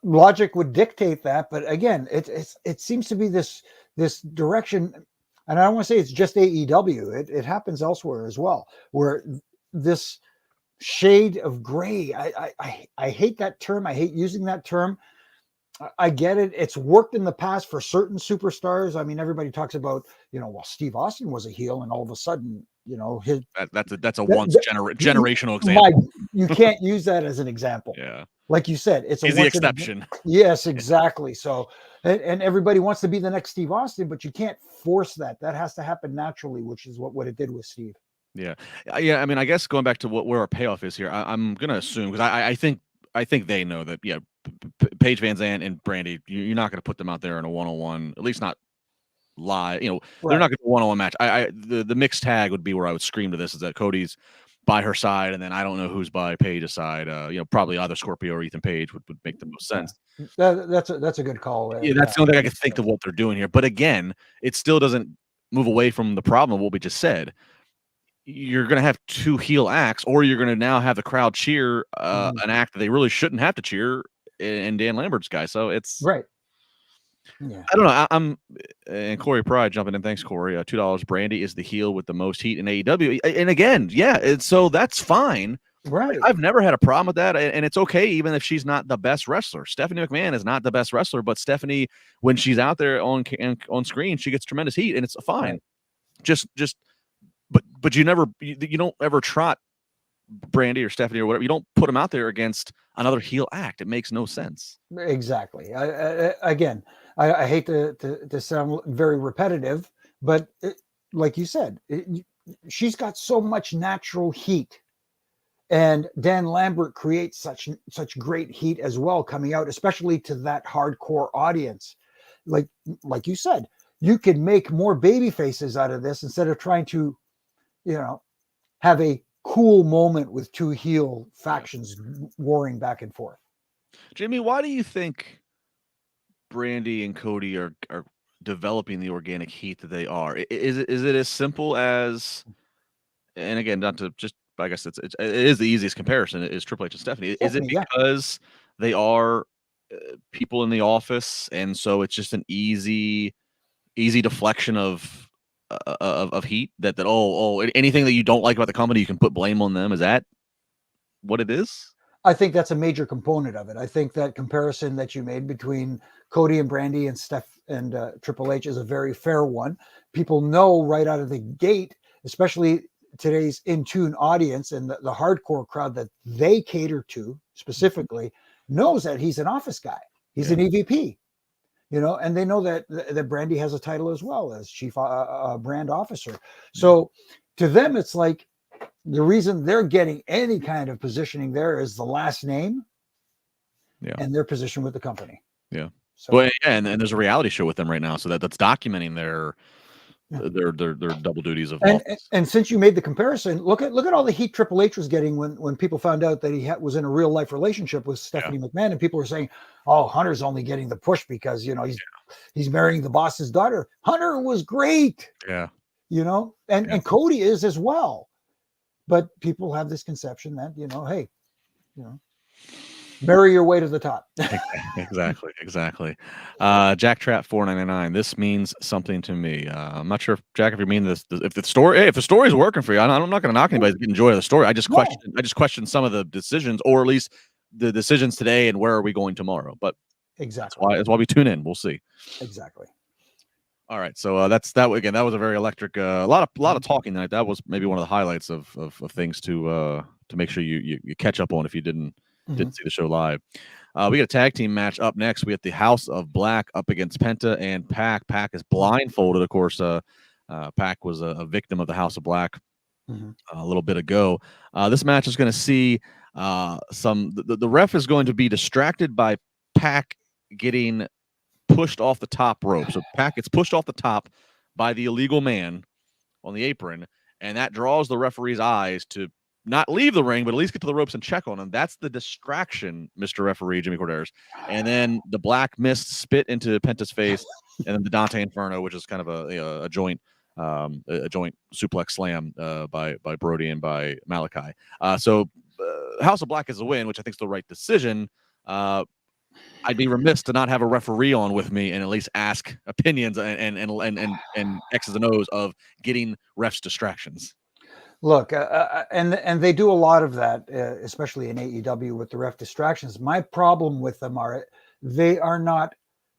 B: Logic would dictate that, but again, it seems to be this direction, and I don't want to say it's just AEW. It happens elsewhere as well, where this shade of gray. I hate that term. I hate using that term. I get it. It's worked in the past for certain superstars. I mean, everybody talks about, Steve Austin was a heel, and all of a sudden,
A: that's a generational example.
B: You can't use that as an example.
A: Yeah.
B: Like you said, it's
A: the exception.
B: Yes, exactly. So, and everybody wants to be the next Steve Austin, but you can't force that. That has to happen naturally, which is what it did with Steve.
A: Yeah. I mean, I guess going back to where our payoff is here, I'm going to assume, because I think they know that, Paige Van Zandt and Brandi, you're not going to put them out there in a one-on-one, at least not live. They're not going to one-on-one match. The mixed tag would be where I would scream to this, is that Cody's by her side, and then I don't know who's by Paige's side. Probably either Scorpio or Ethan Page would make the most sense.
B: That's a good call.
A: Yeah, that's the only thing I can think of what they're doing here. But again, it still doesn't move away from the problem of what we just said. You're going to have two heel acts, or you're going to now have the crowd cheer an act that they really shouldn't have to cheer in Dan Lambert's guy. So it's
B: right. Yeah.
A: I don't know. I'm and Corey Pride jumping in. Thanks, Corey. $2. Brandi is the heel with the most heat in AEW. And again, yeah, so that's fine.
B: Right.
A: I've never had a problem with that, and it's okay even if she's not the best wrestler. Stephanie McMahon is not the best wrestler, but Stephanie, when she's out there on screen, she gets tremendous heat, and it's fine. Right. But you don't ever trot Brandi or Stephanie or whatever. You don't put them out there against another heel act. It makes no sense.
B: Exactly. I hate to sound very repetitive, but like you said, she's got so much natural heat, and Dan Lambert creates such great heat as well, coming out, especially to that hardcore audience. Like you said, you can make more baby faces out of this instead of trying to, have a cool moment with two heel factions warring back and forth.
A: Jimmy, why do you think Brandi and Cody are developing the organic heat that they are? Is it as simple as, and again, not to just, I guess it is the easiest comparison is Triple H and Stephanie. Is it because they are people in the office, and so it's just an easy deflection of heat that anything that you don't like about the company, you can put blame on them? Is that what it is?
B: I think that's a major component of it. I think that comparison that you made between Cody and Brandi and Steph and Triple H is a very fair one. People know right out of the gate, especially today's in-tune audience and the hardcore crowd that they cater to specifically, knows that he's an office guy. He's an EVP, and they know that Brandi has a title as well as chief brand officer. So to them, it's like, the reason they're getting any kind of positioning there is the last name and their position with the company.
A: Yeah. So, well, and there's a reality show with them right now, so that's documenting their double duties of office.
B: And since you made the comparison, look at all the heat Triple H was getting when people found out that he was in a real life relationship with Stephanie McMahon, and people were saying, "Oh, Hunter's only getting the push because he's marrying the boss's daughter." Hunter was great, and Cody is as well. But people have this conception that, hey, marry your way to the top.
A: Exactly. Jack Trap 499. This means something to me. I'm not sure, Jack, if you mean this. If the story is working for you, I'm not going to knock anybody that enjoy the story. I just question some of the decisions, or at least the decisions today, and where are we going tomorrow. But
B: exactly,
A: that's why we tune in. We'll see.
B: Exactly.
A: All right, so that's that. Again, that was a very electric. A lot of talking tonight. That was maybe one of the highlights of things to make sure you catch up on if you didn't see the show live. We got a tag team match up next. We have the House of Black up against Penta and Pac. Pac is blindfolded, of course. Pac was a victim of the House of Black a little bit ago. This match is going to see the ref is going to be distracted by Pac getting pushed off the top rope. So Pac gets pushed off the top by the illegal man on the apron, and that draws the referee's eyes to not leave the ring, but at least get to the ropes and check on him. That's the distraction, Mr. Referee Jimmy Korderas. And then the Black Mist spit into Penta's face, and then the Dante Inferno, which is kind of a joint suplex slam by Brody and by Malachi. So House of Black is a win, which I think is the right decision. I'd be remiss to not have a referee on with me and at least ask opinions and X's and O's of getting refs distractions.
B: Look, and they do a lot of that, especially in AEW with the ref distractions. My problem with them are they are not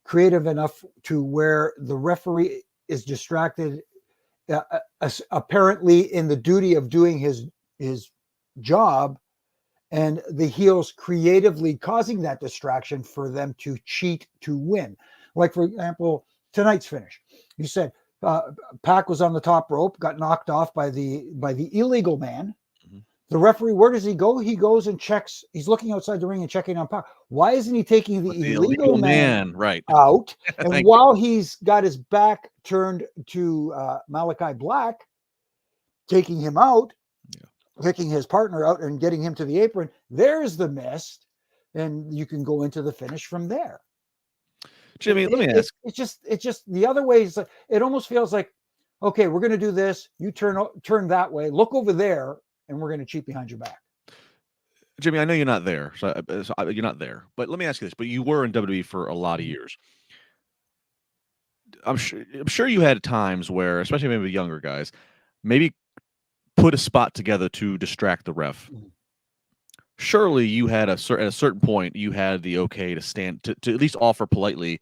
B: creative enough to where the referee is distracted, apparently in the duty of doing his job, and the heels creatively causing that distraction for them to cheat to win. Like, for example, tonight's finish. You said Pac was on the top rope, got knocked off by the illegal man. The referee, where does he go? He goes and checks. He's looking outside the ring and checking on Pac. Why isn't he taking the illegal man out? And while he's got his back turned to Malachi Black, taking him out, picking his partner out and getting him to the apron, there's the mist, and you can go into the finish from there.
A: Jimmy, let me ask.
B: It's just the other way. It almost feels like, okay, we're going to do this. You turn that way. Look over there, and we're going to cheat behind your back.
A: Jimmy, I know you're not there, so you're not there. But let me ask you this: but you were in WWE for a lot of years. I'm sure you had times where, especially maybe younger guys, maybe put a spot together to distract the ref. Surely you had at a certain point you had the okay to stand to at least offer politely,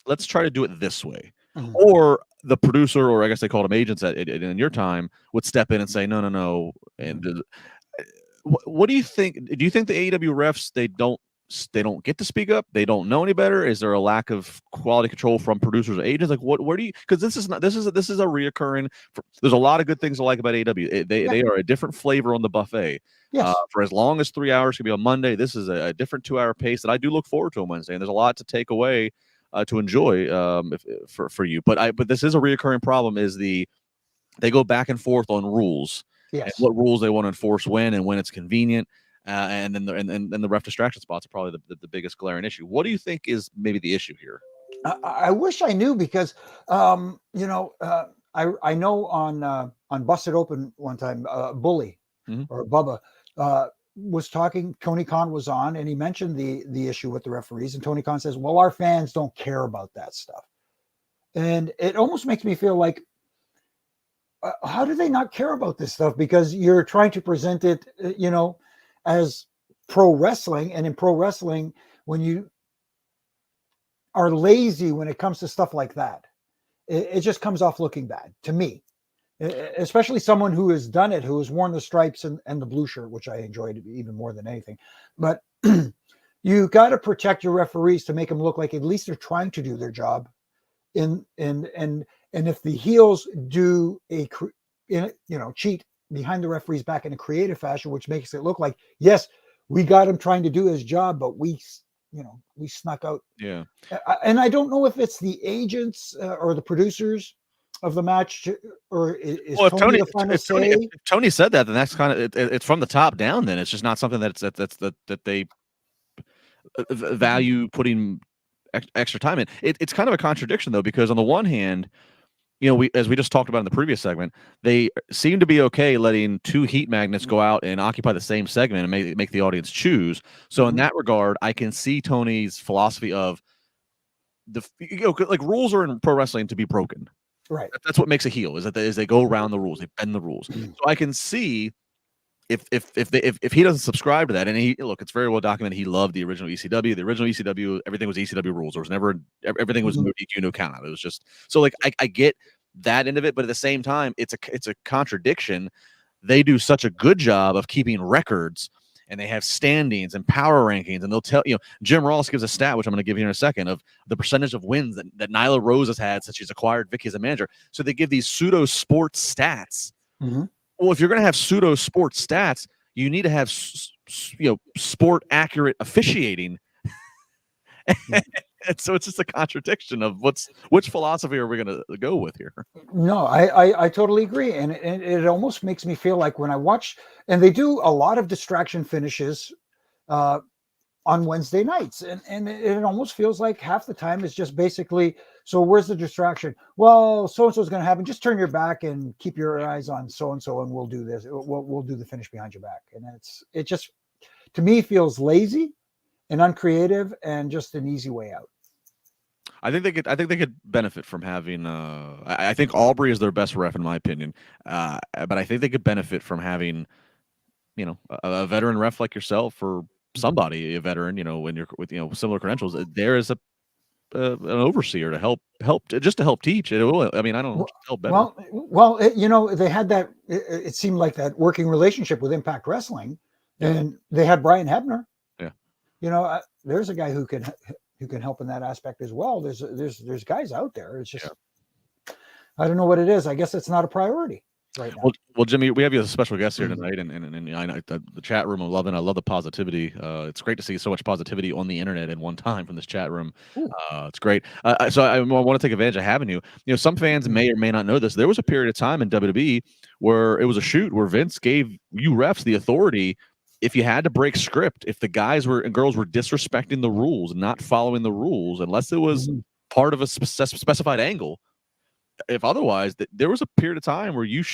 A: let's try to do it this way. Or the producer, or I guess they called them agents in your time, would step in and say, no. And what do you think? Do you think the AEW refs, they don't get to speak up? They don't know any better? Is there a lack of quality control from producers or agents? Like where do you, because this is a reoccurring, there's a lot of good things I like about AEW. They are a different flavor on the buffet.
B: Yes.
A: For as long as 3 hours can be on Monday, this is a different 2 hour pace that I do look forward to on Wednesday. And there's a lot to take away to enjoy for you. But this is a reoccurring problem, is they go back and forth on rules.
B: Yes.
A: And what rules they want to enforce when and when it's convenient. And then the ref distraction spots are probably the biggest glaring issue. What do you think is maybe the issue here?
B: I wish I knew, because I know on Busted Open one time, Bully or Bubba was talking. Tony Khan was on, and he mentioned the issue with the referees, and Tony Khan says, well, our fans don't care about that stuff. And it almost makes me feel like, how do they not care about this stuff? Because you're trying to present it, as pro wrestling, and in pro wrestling, when you are lazy when it comes to stuff like that, it just comes off looking bad to me, especially someone who has done it, who has worn the stripes and the blue shirt, which I enjoyed even more than anything. But you got to protect your referees to make them look like at least they're trying to do their job. And if the heels do cheat behind the referee's back in a creative fashion, which makes it look like, yes, we got him trying to do his job, but we snuck out.
A: Yeah.
B: And I don't know if it's the agents or the producers of the match, or is Tony the final say?
A: If Tony said that, then that's kind of it's from the top down. Then it's just not something that they value putting extra time in. It's kind of a contradiction, though, because on the one hand, as we just talked about in the previous segment, they seem to be okay letting two heat magnets go out and occupy the same segment and make the audience choose. So in that regard, I can see Tony's philosophy of like rules are in pro wrestling to be broken.
B: Right.
A: That's what makes a heel, is that they go around the rules, they bend the rules. So I can see if he doesn't subscribe to that, and it's very well documented, he loved the original ECW. The original ECW, everything was ECW rules. There was never everything was no DQ, no count out. It was just so like I get that end of it, but at the same time, it's a contradiction. They do such a good job of keeping records, and they have standings and power rankings, and they'll tell Jim Ross gives a stat, which I'm going to give you in a second, of the percentage of wins that Nyla Rose has had since she's acquired Vicky as a manager. So they give these pseudo sports stats. Well, if you're going to have pseudo sports stats, you need to have sport accurate officiating. And so it's just a contradiction of which philosophy are we going to go with here?
B: No, I totally agree. And it almost makes me feel like when I watch, and they do a lot of distraction finishes on Wednesday nights. And it almost feels like half the time is just basically, so where's the distraction? Well, so-and-so is going to happen. Just turn your back and keep your eyes on so-and-so, and we'll do this. We'll do the finish behind your back. And it just, to me, feels lazy and uncreative and just an easy way out.
A: I think they could benefit from having. I think Aubrey is their best ref in my opinion, but I think they could benefit from having, a veteran ref like yourself, or somebody, a veteran, when you're with similar credentials. There is an overseer to help teach. I don't know, help better.
B: Well, they had that. It seemed like that working relationship with Impact Wrestling, and they had Brian Hebner. Yeah, there's a guy who can help in that aspect as well. There's guys out there. It's just, I don't know what it is. I guess it's not a priority right now.
A: Well, Jimmy, we have you as a special guest here tonight, and I know the chat room. I love the positivity. It's great to see so much positivity on the internet in one time from this chat room. It's great. So I want to take advantage of having you. Some fans may or may not know this. There was a period of time in WWE where it was a shoot where Vince gave you refs the authority. If you had to break script, if the guys and girls were disrespecting the rules, not following the rules, unless it was part of a specified angle, if otherwise, there was a period of time where you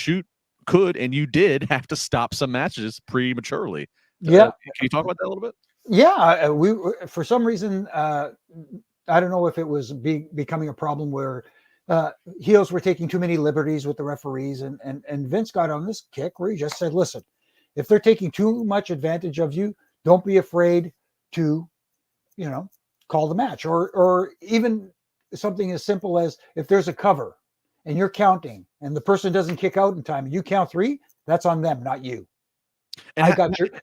A: could and you did have to stop some matches prematurely.
B: Yeah.
A: Can you talk about that a little bit?
B: Yeah. We for some reason, I don't know if it was becoming a problem where heels were taking too many liberties with the referees, and Vince got on this kick where he just said, listen, if they're taking too much advantage of you, don't be afraid to, call the match, or even something as simple as if there's a cover and you're counting and the person doesn't kick out in time and you count 3, that's on them, not you. And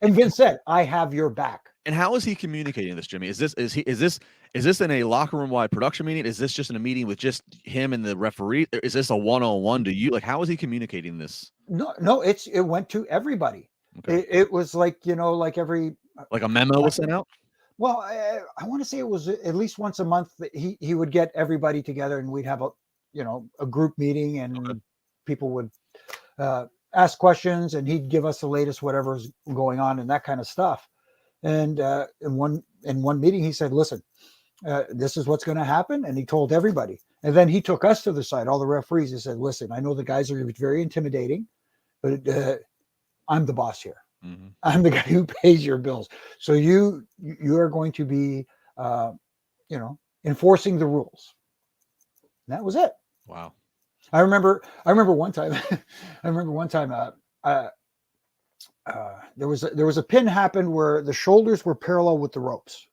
B: and Vince said, I have your back.
A: And how is he communicating this, Jimmy? Is this in a locker room wide production meeting? Is this just in a meeting with just him and the referee? Is this a one-on-one? How is he communicating this?
B: No, it went to everybody. Okay. It was like, like every,
A: like a memo was sent out.
B: Well, I want to say it was at least once a month that he would get everybody together and we'd have a group meeting, and people would ask questions and he'd give us the latest whatever's going on and that kind of stuff. And in one meeting, he said, listen, this is what's going to happen. And he told everybody. And then he took us to the side, all the referees. He said, listen, I know the guys are very intimidating, but I'm the boss here. Mm-hmm. I'm the guy who pays your bills. So you are going to be, enforcing the rules. And that was it.
A: Wow.
B: I remember one time, there was a pin happened where the shoulders were parallel with the ropes.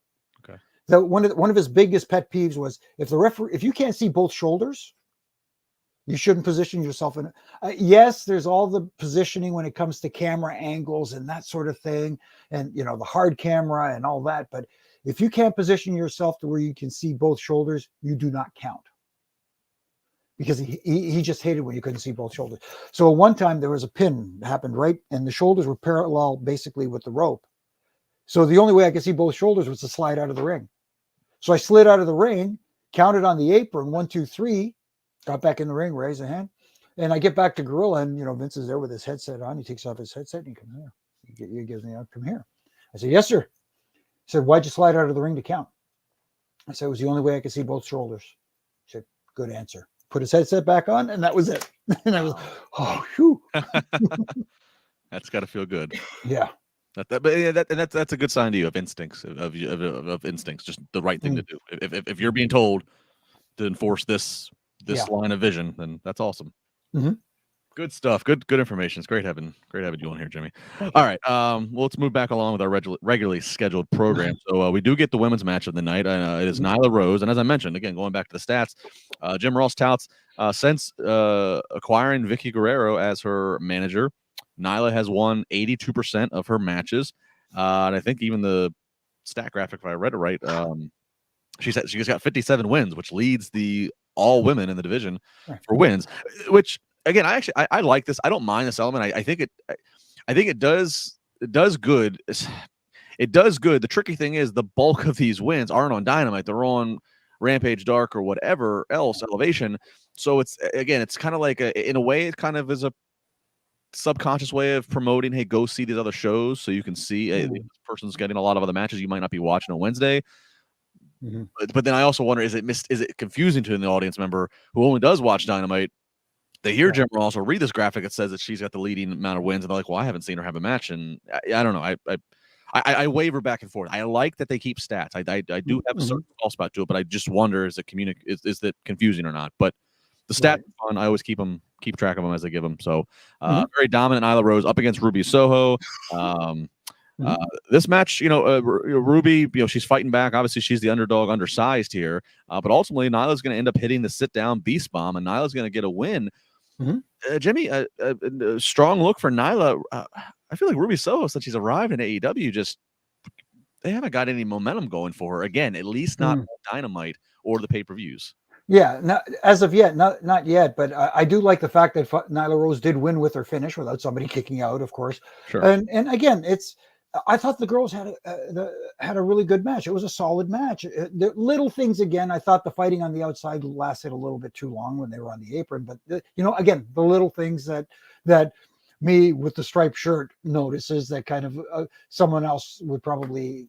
A: Okay.
B: One of his biggest pet peeves was if you can't see both shoulders, you shouldn't position yourself in. Yes, there's all the positioning when it comes to camera angles and that sort of thing, and the hard camera and all that. But if you can't position yourself to where you can see both shoulders, you do not count. Because he just hated when you couldn't see both shoulders. So one time there was a pin that happened right, and the shoulders were parallel basically with the rope. So the only way I could see both shoulders was to slide out of the ring. So I slid out of the ring, counted on the apron, 1, 2, 3, got back in the ring, raised a hand, and I get back to Gorilla, and Vince is there with his headset on. He takes off his headset and he comes here. He gives me a come here. I said, yes, sir. He said, why'd you slide out of the ring to count? I said, it was the only way I could see both shoulders. He said, good answer. Put his headset back on, and that was it. And I was, oh, whew.
A: That's got to feel good.
B: Yeah.
A: That's a good sign to you of instincts, of instincts, just the right thing to do. If you're being told to enforce this line of vision, then that's awesome.
B: Mm-hmm.
A: Good stuff. Good information. It's great having you on here, Jimmy. All right. Well, let's move back along with our regularly scheduled program. So we do get the women's match of the night. It is Nyla Rose, and as I mentioned, again, going back to the stats, Jim Ross touts since acquiring Vicky Guerrero as her manager, Nyla has won 82% of her matches, and I think even the stat graphic, if I read it right, she said she's got 57 wins, which leads the all women in the division for wins, which. Again, I like this. I don't mind this element. I think it does good. It does good. The tricky thing is the bulk of these wins aren't on Dynamite. They're on Rampage, Dark, or whatever else, Elevation. So it's kind of like in a way, it kind of is a subconscious way of promoting. Hey, go see these other shows so you can see this person's getting a lot of other matches you might not be watching on Wednesday. Mm-hmm. But then I also wonder, is it confusing to the audience member who only does watch Dynamite? They hear Jim Ross or read this graphic that says that she's got the leading amount of wins, and they're like, well, I haven't seen her have a match. And I don't know. I waver back and forth. I like that they keep stats. I do have a certain false spot to it, but I just wonder, is that confusing or not? But the stats are fun. I always keep track of them as I give them. So very dominant Nyla Rose up against Ruby Soho. This match, Ruby, she's fighting back. Obviously, she's the underdog, undersized here. But ultimately, Nyla's going to end up hitting the sit-down beast bomb, and Nyla's going to get a win. Jimmy, a strong look for Nyla. I feel like Ruby Soho, since she's arrived in AEW, they haven't got any momentum going for her. Again, at least not Dynamite or the pay-per-views. Yeah,
B: not, as of yet, not yet. But I do like the fact that Nyla Rose did win with her finish without somebody kicking out, of course.
A: Sure.
B: And again, I thought the girls had a really good match. It was a solid match. The little things, again, I thought the fighting on the outside lasted a little bit too long when they were on the apron. But again, the little things that me with the striped shirt notices that kind of someone else would probably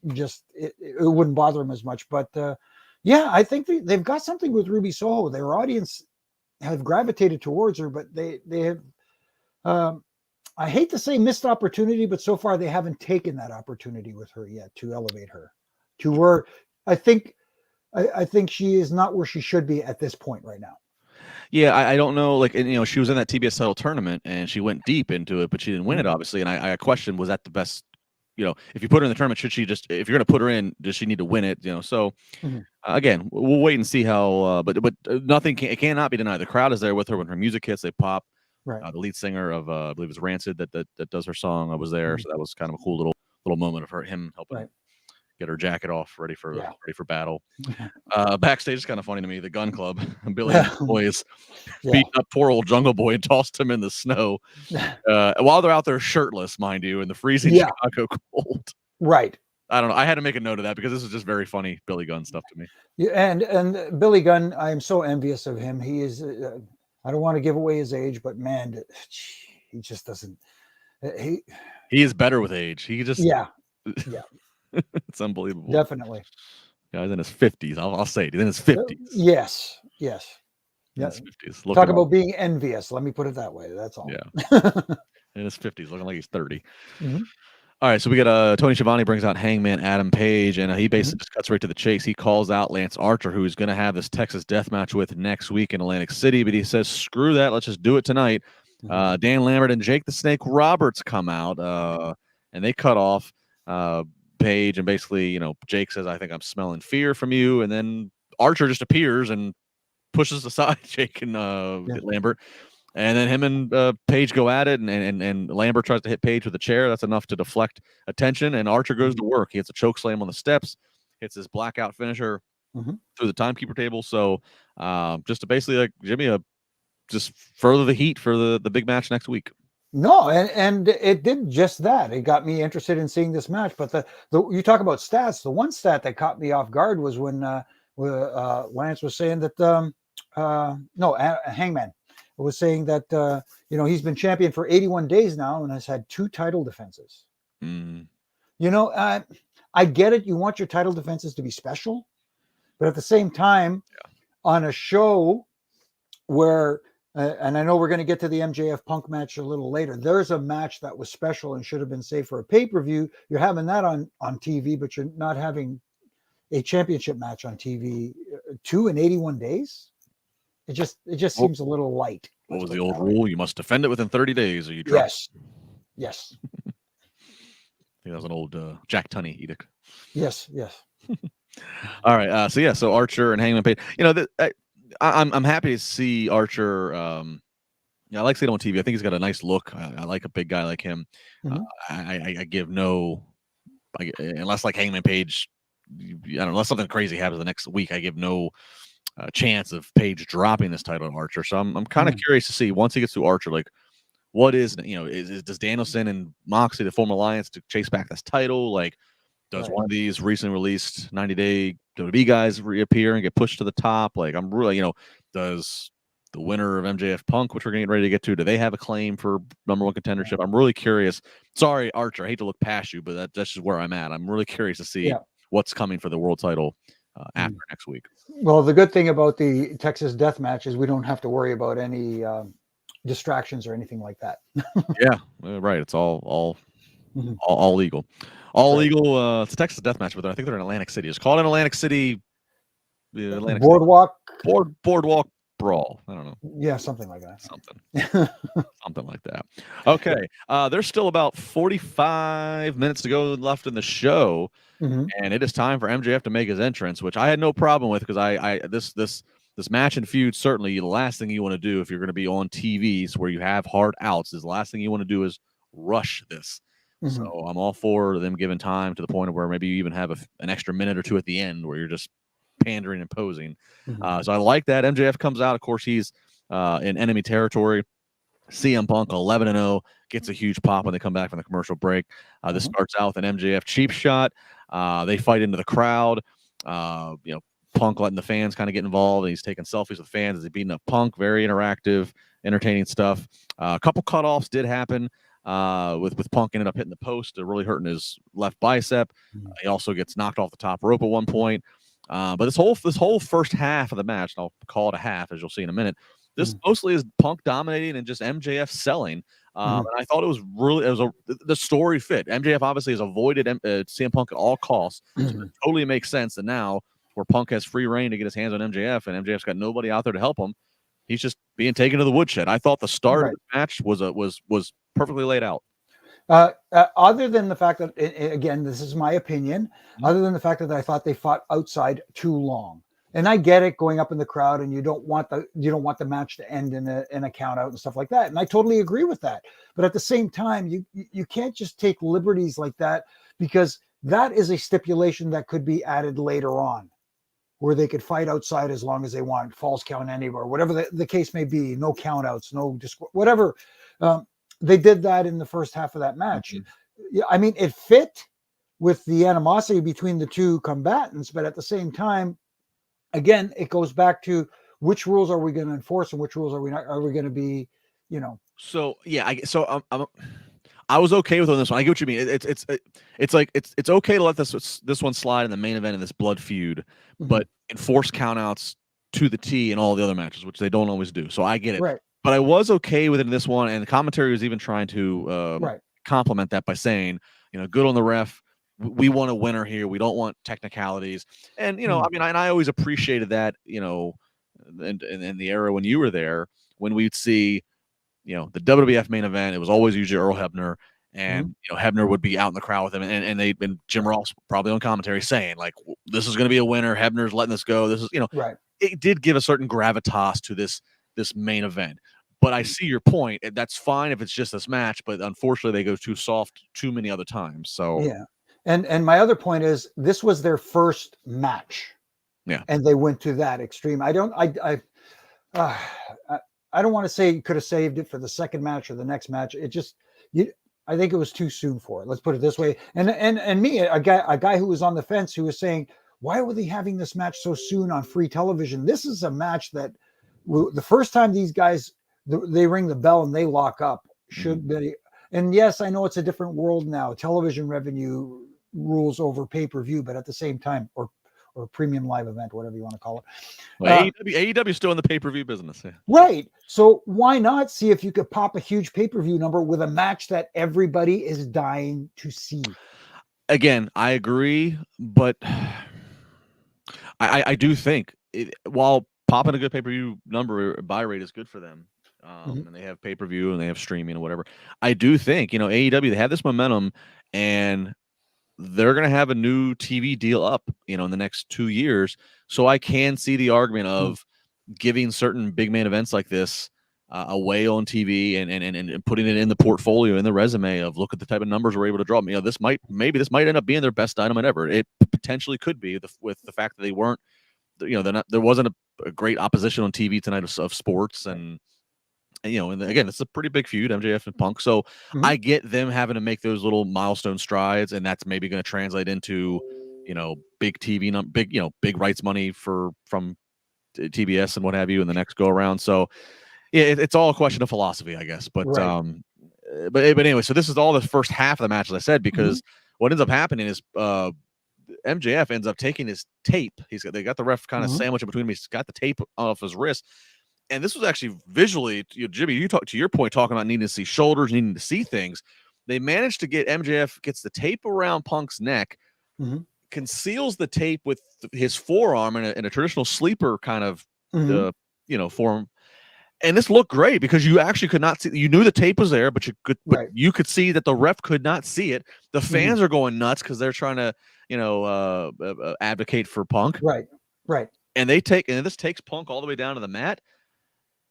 B: just it wouldn't bother them as much. But yeah, I think they've got something with Ruby Soho. Their audience have gravitated towards her, but they have. I hate to say missed opportunity, but so far they haven't taken that opportunity with her yet to elevate her to where I think I think she is not where she should be at this point right now.
A: Yeah, I don't know. Like, and, she was in that TBS title tournament and she went deep into it, but she didn't win it, obviously. And I questioned, was that the best? If you put her in the tournament, should she just? If you're going to put her in, does she need to win it? So again, we'll wait and see how. But nothing. It cannot be denied. The crowd is there with her when her music hits. They pop.
B: Right.
A: The lead singer of I believe it was Rancid that does her song. I was there, so that was kind of a cool little moment of him helping get her jacket off, ready for battle. Backstage is kind of funny to me. The Gun Club, Billy and the boys beat up poor old Jungle Boy and tossed him in the snow while they're out there shirtless, mind you, in the freezing Chicago cold.
B: Right.
A: I don't know. I had to make a note of that because this is just very funny Billy Gunn stuff to me.
B: Yeah, and Billy Gunn, I am so envious of him. He is. I don't want to give away his age, but man, he just doesn't. He
A: is better with age. He just it's unbelievable.
B: Definitely.
A: He's in his 50s. I'll say it. He's in his 50s.
B: Yes.
A: In his 50s.
B: Talk about being envious. Let me put it that way. That's all.
A: Yeah. In his 50s, looking like he's 30. All right, so we got Tony Schiavone brings out Hangman Adam Page, and he basically just cuts right to the chase. He calls out Lance Archer, who's going to have this Texas death match with next week in Atlantic City, but he says, screw that, let's just do it tonight. Dan Lambert and Jake the Snake Roberts come out, and they cut off Page, and basically, Jake says, I think I'm smelling fear from you, and then Archer just appears and pushes aside Jake and Lambert. And then him and Page go at it, and Lambert tries to hit Page with a chair. That's enough to deflect attention, and Archer goes to work. He hits a choke slam on the steps, hits his blackout finisher through the timekeeper table. So just to basically, like, Jimmy, just further the heat for the big match next week.
B: No, and it did just that. It got me interested in seeing this match. But you talk about stats. The one stat that caught me off guard was when Lance was saying that Hangman was saying that he's been champion for 81 days now and has had 2 title defenses. I get it. You want your title defenses to be special, but at the same time, on a show where and I know we're going to get to the MJF Punk match a little later, there's a match that was special and should have been saved for a pay-per-view. You're having that on TV, but you're not having a championship match on TV 2 in 81 days. It just seems a little light.
A: What was the old rule? You must defend it within 30 days, or you drop.
B: Yes.
A: I think that was an old Jack Tunney edict.
B: Yes.
A: All right. So Archer and Hangman Page. I'm happy to see Archer. I like seeing him on TV. I think he's got a nice look. I like a big guy like him. I give unless like Hangman Page. I don't know, unless something crazy happens the next week. I give no chance of Page dropping this title to Archer. So I'm kind of curious to see once he gets to Archer, like what is does Danielson and Moxley form alliance to chase back this title? Like, does one of these recently released 90-day WWE guys reappear and get pushed to the top? Like, I'm really, does the winner of MJF Punk, which we're getting ready to get to, do they have a claim for number 1 contendership? I'm really curious. Sorry, Archer, I hate to look past you, but that's just where I'm at. I'm really curious to see what's coming for the world title after next week.
B: Well, the good thing about the Texas death match is we don't have to worry about any distractions or anything like that.
A: Right. It's all legal. Legal. It's a Texas death match, but I think they're in Atlantic City. It's called in Atlantic City.
B: Boardwalk.
A: Boardwalk Brawl. I don't know.
B: Yeah, something like that.
A: Something like that. Okay. There's still about 45 minutes to go left in the show, and it is time for MJF to make his entrance, which I had no problem with because this match and feud, certainly the last thing you want to do if you're going to be on TVs where you have hard outs is the last thing you want to do is rush this. So I'm all for them giving time to the point of where maybe you even have an extra minute or 2 at the end where you're just pandering and posing. So I like that. MJF comes out. Of course, he's in enemy territory. CM Punk 11-0 gets a huge pop when they come back from the commercial break. This starts out with an MJF cheap shot. They fight into the crowd. Punk letting the fans kind of get involved. And he's taking selfies with fans as he's beating up Punk. Very interactive, entertaining stuff. A couple cutoffs did happen. With Punk ended up hitting the post, really hurting his left bicep. He also gets knocked off the top rope at one point. But this whole first half of the match, and I'll call it a half, as you'll see in a minute, this mostly is Punk dominating and just MJF selling. And I thought the story fit. MJF obviously has avoided CM Punk at all costs. So it totally makes sense that now where Punk has free reign to get his hands on MJF, and MJF's got nobody out there to help him. He's just being taken to the woodshed. I thought the start of the match was perfectly laid out.
B: Other than the fact that, again, this is my opinion, other than the fact that I thought they fought outside too long. And I get it, going up in the crowd, and you don't want the match to end in a count out and stuff like that. And I totally agree with that. But at the same time, you can't just take liberties like that, because that is a stipulation that could be added later on, where they could fight outside as long as they want, false count anywhere, whatever the case may be, no count outs, whatever. They did that in the first half of that match. I mean, it fit with the animosity between the two combatants, but at the same time, again, it goes back to which rules are we going to enforce and which rules are we not? Are we going to be,
A: So yeah, I was okay with on this one. I get what you mean. It's okay to let this one slide in the main event of this blood feud, but enforce countouts to the T in all the other matches, which they don't always do. So I get it.
B: Right.
A: But I was okay with it in this one, and the commentary was even trying to compliment that by saying, good on the ref. We want a winner here. We don't want technicalities. And, I mean, I always appreciated that, in the era when you were there, when we'd see, the WWF main event, it was always usually Earl Hebner, and, Hebner would be out in the crowd with him, and they'd been Jim Ross probably on commentary saying, like, this is going to be a winner. Hebner's letting this go. This is, it did give a certain gravitas to this main event. But I see your point. That's fine if it's just this match, but unfortunately they go too soft too many other times. So
B: yeah. And my other point is, this was their first match.
A: Yeah.
B: And they went to that extreme. I don't want to say you could have saved it for the second match or the next match. I think it was too soon for it. Let's put it this way. And me, a guy who was on the fence, who was saying, why were they having this match so soon on free television? This is a match that the first time these guys, they ring the bell and they lock up, should be. And yes, I know it's a different world now. Television revenue rules over pay-per-view, but at the same time, or premium live event, whatever you want to call it.
A: Well, AEW is still in the pay-per-view business. Yeah.
B: Right. So why not see if you could pop a huge pay-per-view number with a match that everybody is dying to see?
A: Again, I agree, but I do think while popping a good pay-per-view number, buy rate is good for them. And they have pay-per-view and they have streaming and whatever. I do think, AEW, they have this momentum, and they're going to have a new TV deal up, in the next 2 years. So I can see the argument of giving certain big main events like this away on TV and putting it in the portfolio, in the resume of, look at the type of numbers we're able to draw. This might end up being their best Dynamite ever. It potentially could be, with the fact that they weren't, there wasn't a great opposition on TV tonight of sports, and again, it's a pretty big feud, MJF and Punk. So I get them having to make those little milestone strides, and that's maybe going to translate into, big TV, big rights money from TBS and what have you in the next go around. So yeah, it's all a question of philosophy, I guess. But but anyway, so this is all the first half of the match, as I said, because what ends up happening is MJF ends up taking his tape. They got the ref kind of sandwiched between him. He's got the tape off his wrist. And this was actually visually, Jimmy, you talk to your point, talking about needing to see shoulders, needing to see things. They managed to get MJF gets the tape around Punk's neck, conceals the tape with his forearm in a traditional sleeper kind of, form. And this looked great because you actually could not see. You knew the tape was there, but you could see that the ref could not see it. The fans are going nuts because they're trying to, advocate for Punk.
B: Right.
A: And this takes Punk all the way down to the mat.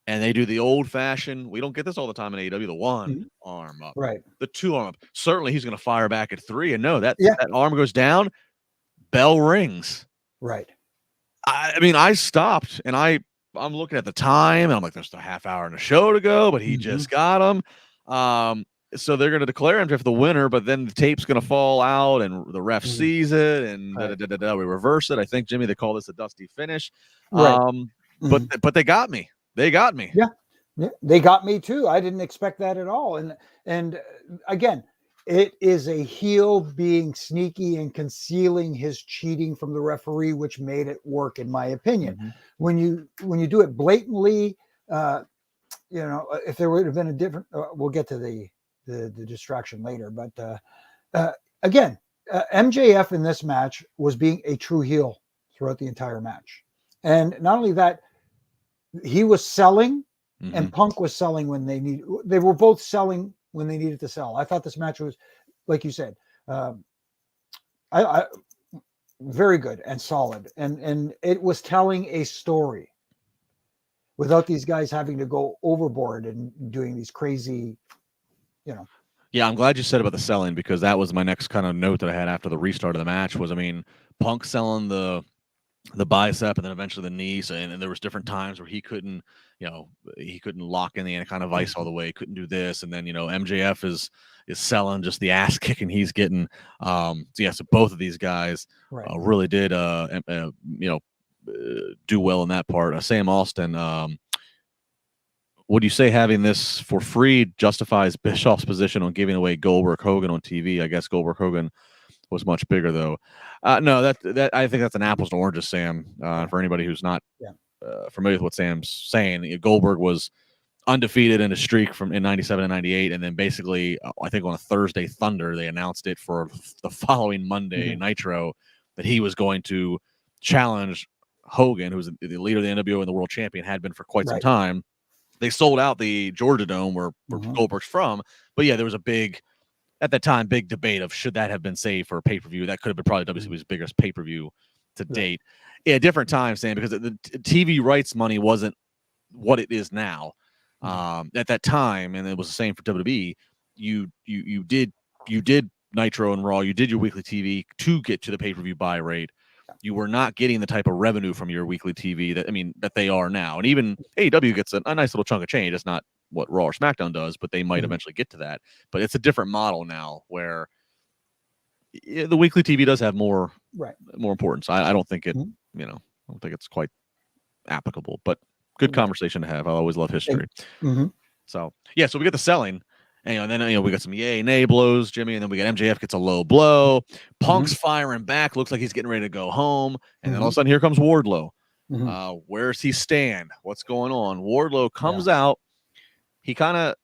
A: And they do the old-fashioned, we don't get this all the time in AEW, the one arm up, the two arm up. Certainly he's going to fire back at three. And no, that arm goes down, bell rings.
B: Right.
A: I mean, I stopped, and I'm looking at the time, and I'm like, there's a half hour in the show to go, but he just got him. So they're going to declare him the winner, but then the tape's going to fall out, and the ref sees it, and we reverse it. I think, Jimmy, they call this a dusty finish. Right. But they got me. They got me.
B: Yeah, they got me too. I didn't expect that at all. And again, it is a heel being sneaky and concealing his cheating from the referee, which made it work, in my opinion. When you do it blatantly, if there would have been a different, we'll get to the distraction later. But again, MJF in this match was being a true heel. throughout the entire match. And not only that, he was selling and Punk was selling when they were both selling when they needed to sell. I thought this match was, like you said, I very good and solid. And it was telling a story without these guys having to go overboard and doing these crazy,
A: Yeah, I'm glad you said about the selling, because that was my next kind of note that I had after the restart of the match was, I mean, Punk selling the bicep and then eventually the knee. So, and there was different times where he couldn't lock in the kind of vice all the way, couldn't do this. And then, MJF is selling just the ass kicking he's getting. So both of these guys really did, do well in that part. Sam Austin, would you say having this for free justifies Bischoff's position on giving away Goldberg Hogan on TV? I guess Goldberg Hogan was much bigger, though. No, that I think that's an apples to oranges, Sam. For anybody who's not familiar with what Sam's saying, Goldberg was undefeated in a streak in 97 and 98, and then basically, I think on a Thursday Thunder, they announced it for the following Monday Nitro that he was going to challenge Hogan, who was the leader of the NWO and the world champion, had been for quite some time. They sold out the Georgia Dome where Goldberg's from, but there was a big debate of should that have been saved for a pay-per-view. That could have been probably WCW's biggest pay-per-view to date. Yeah, different time, Sam, because the TV rights money wasn't what it is now. At that time, and it was the same for WWE, you did Nitro and Raw, you did your weekly TV to get to the pay-per-view buy rate. You were not getting the type of revenue from your weekly TV that they are now. And even AEW gets a nice little chunk of change. It's not what Raw or SmackDown does, but they might eventually get to that. But it's a different model now where the weekly TV does have more importance. I don't think it, I don't think it's quite applicable, but good conversation to have. I always love history. So we get the selling. And then we got some yay, nay blows, Jimmy, and then we got MJF gets a low blow. Punk's firing back, looks like he's getting ready to go home. And then all of a sudden, here comes Wardlow. Where's he stand? What's going on? Wardlow comes out. He kind of,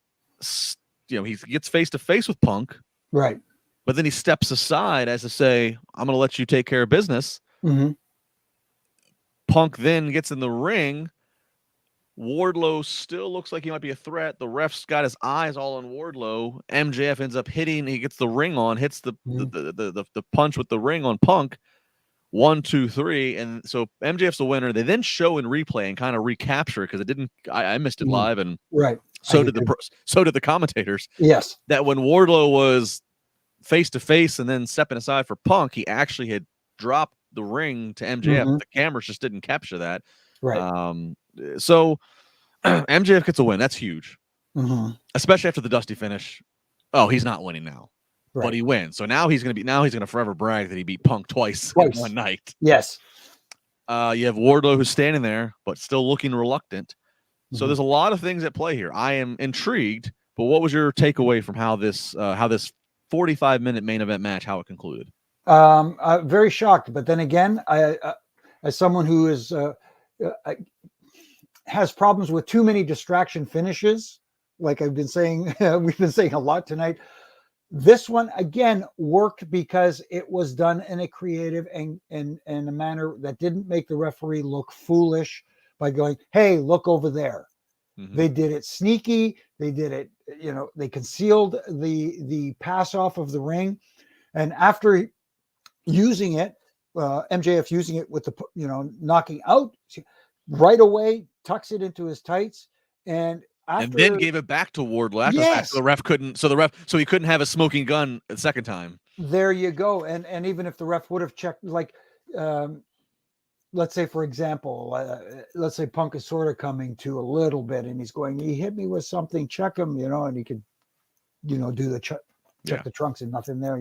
A: he gets face to face with Punk.
B: Right.
A: But then he steps aside as to say, I'm going to let you take care of business. Punk then gets in the ring. Wardlow still looks like he might be a threat. The ref's got his eyes all on Wardlow. MJF ends up hitting. He gets the ring on, hits the punch with the ring on Punk. 1, 2, 3, and so MJF's the winner. They then show in replay and kind of recapture because it didn't. I missed it live, and so did the commentators.
B: Yes,
A: that when Wardlow was face to face and then stepping aside for Punk, he actually had dropped the ring to MJF. The cameras just didn't capture that.
B: Right.
A: So MJF gets a win. That's huge, especially after the Dusty finish. Oh, he's not winning now, but he wins. So now he's gonna forever brag that he beat Punk twice in one night.
B: Yes.
A: You have Wardlow who's standing there, but still looking reluctant. So there's a lot of things at play here. I am intrigued. But what was your takeaway from how this 45-minute main event match, how it concluded?
B: Very shocked. But then again, I as someone who is has problems with too many distraction finishes, like I've been saying, we've been saying a lot tonight. This one again worked because it was done in a creative and a manner that didn't make the referee look foolish by going, "Hey, look over there." They did it sneaky. They did it, they concealed the pass off of the ring, and after using it, MJF using it with the knocking out right away, tucks it into his tights, and then
A: gave it back to Wardlow after the fact. So the ref couldn't. So he couldn't have a smoking gun the second time.
B: There you go. And even if the ref would have checked, like, let's say for example, let's say Punk is sort of coming to a little bit, and he's going, "He hit me with something. Check him," and he could, do the check the trunks and nothing there.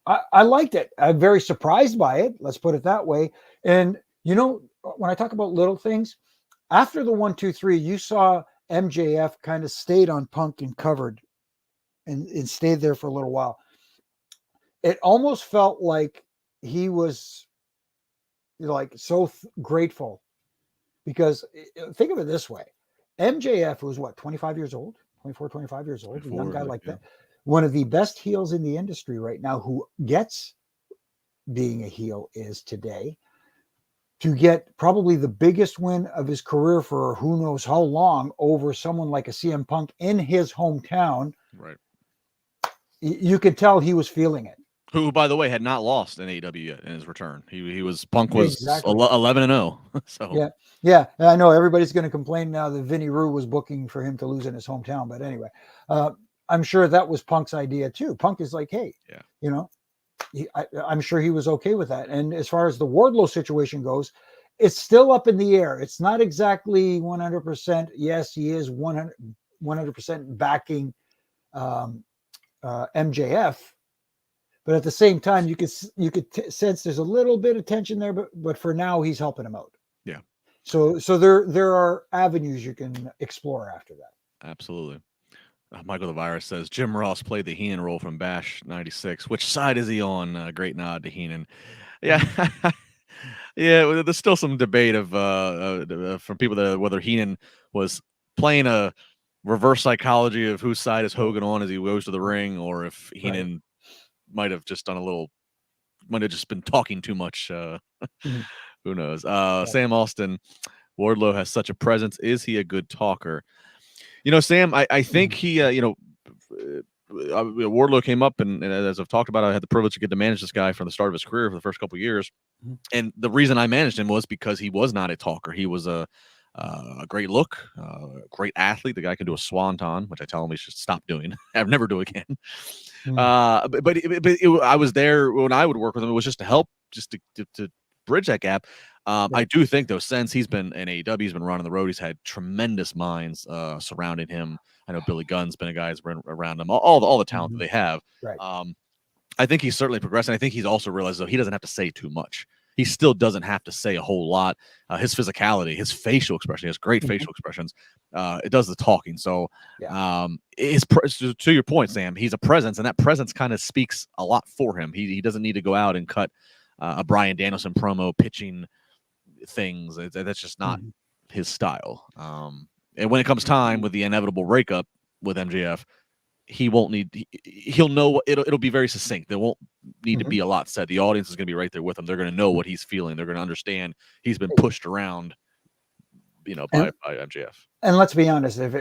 B: I liked it. I'm very surprised by it. Let's put it that way. And when I talk about little things, after the 1, 2, 3, you saw MJF kind of stayed on Punk and covered and stayed there for a little while. It almost felt like he was so grateful, because think of it this way. MJF was 25 years old, 24, 25 years old, a young guy like that. One of the best heels in the industry right now who gets being a heel is today. to get probably the biggest win of his career for who knows how long over someone like a CM Punk in his hometown.
A: Right.
B: You could tell he was feeling it.
A: Who, by the way, had not lost in AEW yet in his return. Punk was
B: Exactly.
A: 11-0. So
B: yeah. And I know everybody's going to complain now that Vinny Rue was booking for him to lose in his hometown. But anyway, I'm sure that was Punk's idea too. Punk is like, hey, you know, I'm sure he was okay with that. And as far as the Wardlow situation goes, it's still up in the air. It's not exactly 100%. Yes, he is 100% backing MJF. But at the same time, you could sense there's a little bit of tension there, but for now he's helping him out.
A: Yeah.
B: So there are avenues you can explore after that.
A: Absolutely. Michael the Virus says Jim Ross played the Heenan role from Bash '96. Which side is he on? Great nod to Heenan. Yeah. Yeah. There's still some debate of from people that whether Heenan was playing a reverse psychology of whose side is Hogan on as he goes to the ring, or if Heenan might have just been talking too much. Who knows? Sam Austin, Wardlow has such a presence. Is he a good talker? You know, Sam, I think he, Wardlow came up, and as I've talked about, I had the privilege to get to manage this guy from the start of his career for the first couple of years. And the reason I managed him was because he was not a talker. He was a great look, great athlete. The guy can do a swanton, which I tell him he should stop doing. I'll never do again. I was there when I would work with him. It was just to help, just to bridge that gap. I do think, though, since he's been in AEW, he's been running the road. He's had tremendous minds surrounding him. I know Billy Gunn's been a guy who's been around him. All the talent that they have.
B: Right.
A: I think he's certainly progressing. I think he's also realized, though, he doesn't have to say too much. He still doesn't have to say a whole lot. His physicality, his facial expression, he has great facial expressions. It does the talking. So to your point, Sam, he's a presence, and that presence kind of speaks a lot for him. He doesn't need to go out and cut a Bryan Danielson promo pitching things. That's just not his style. And when it comes time with the inevitable breakup with MJF, he'll know it'll be very succinct. There won't need to be a lot said. The audience is going to be right there with him. They're going to know what he's feeling. They're going to understand he's been pushed around, by MJF.
B: And let's be honest, if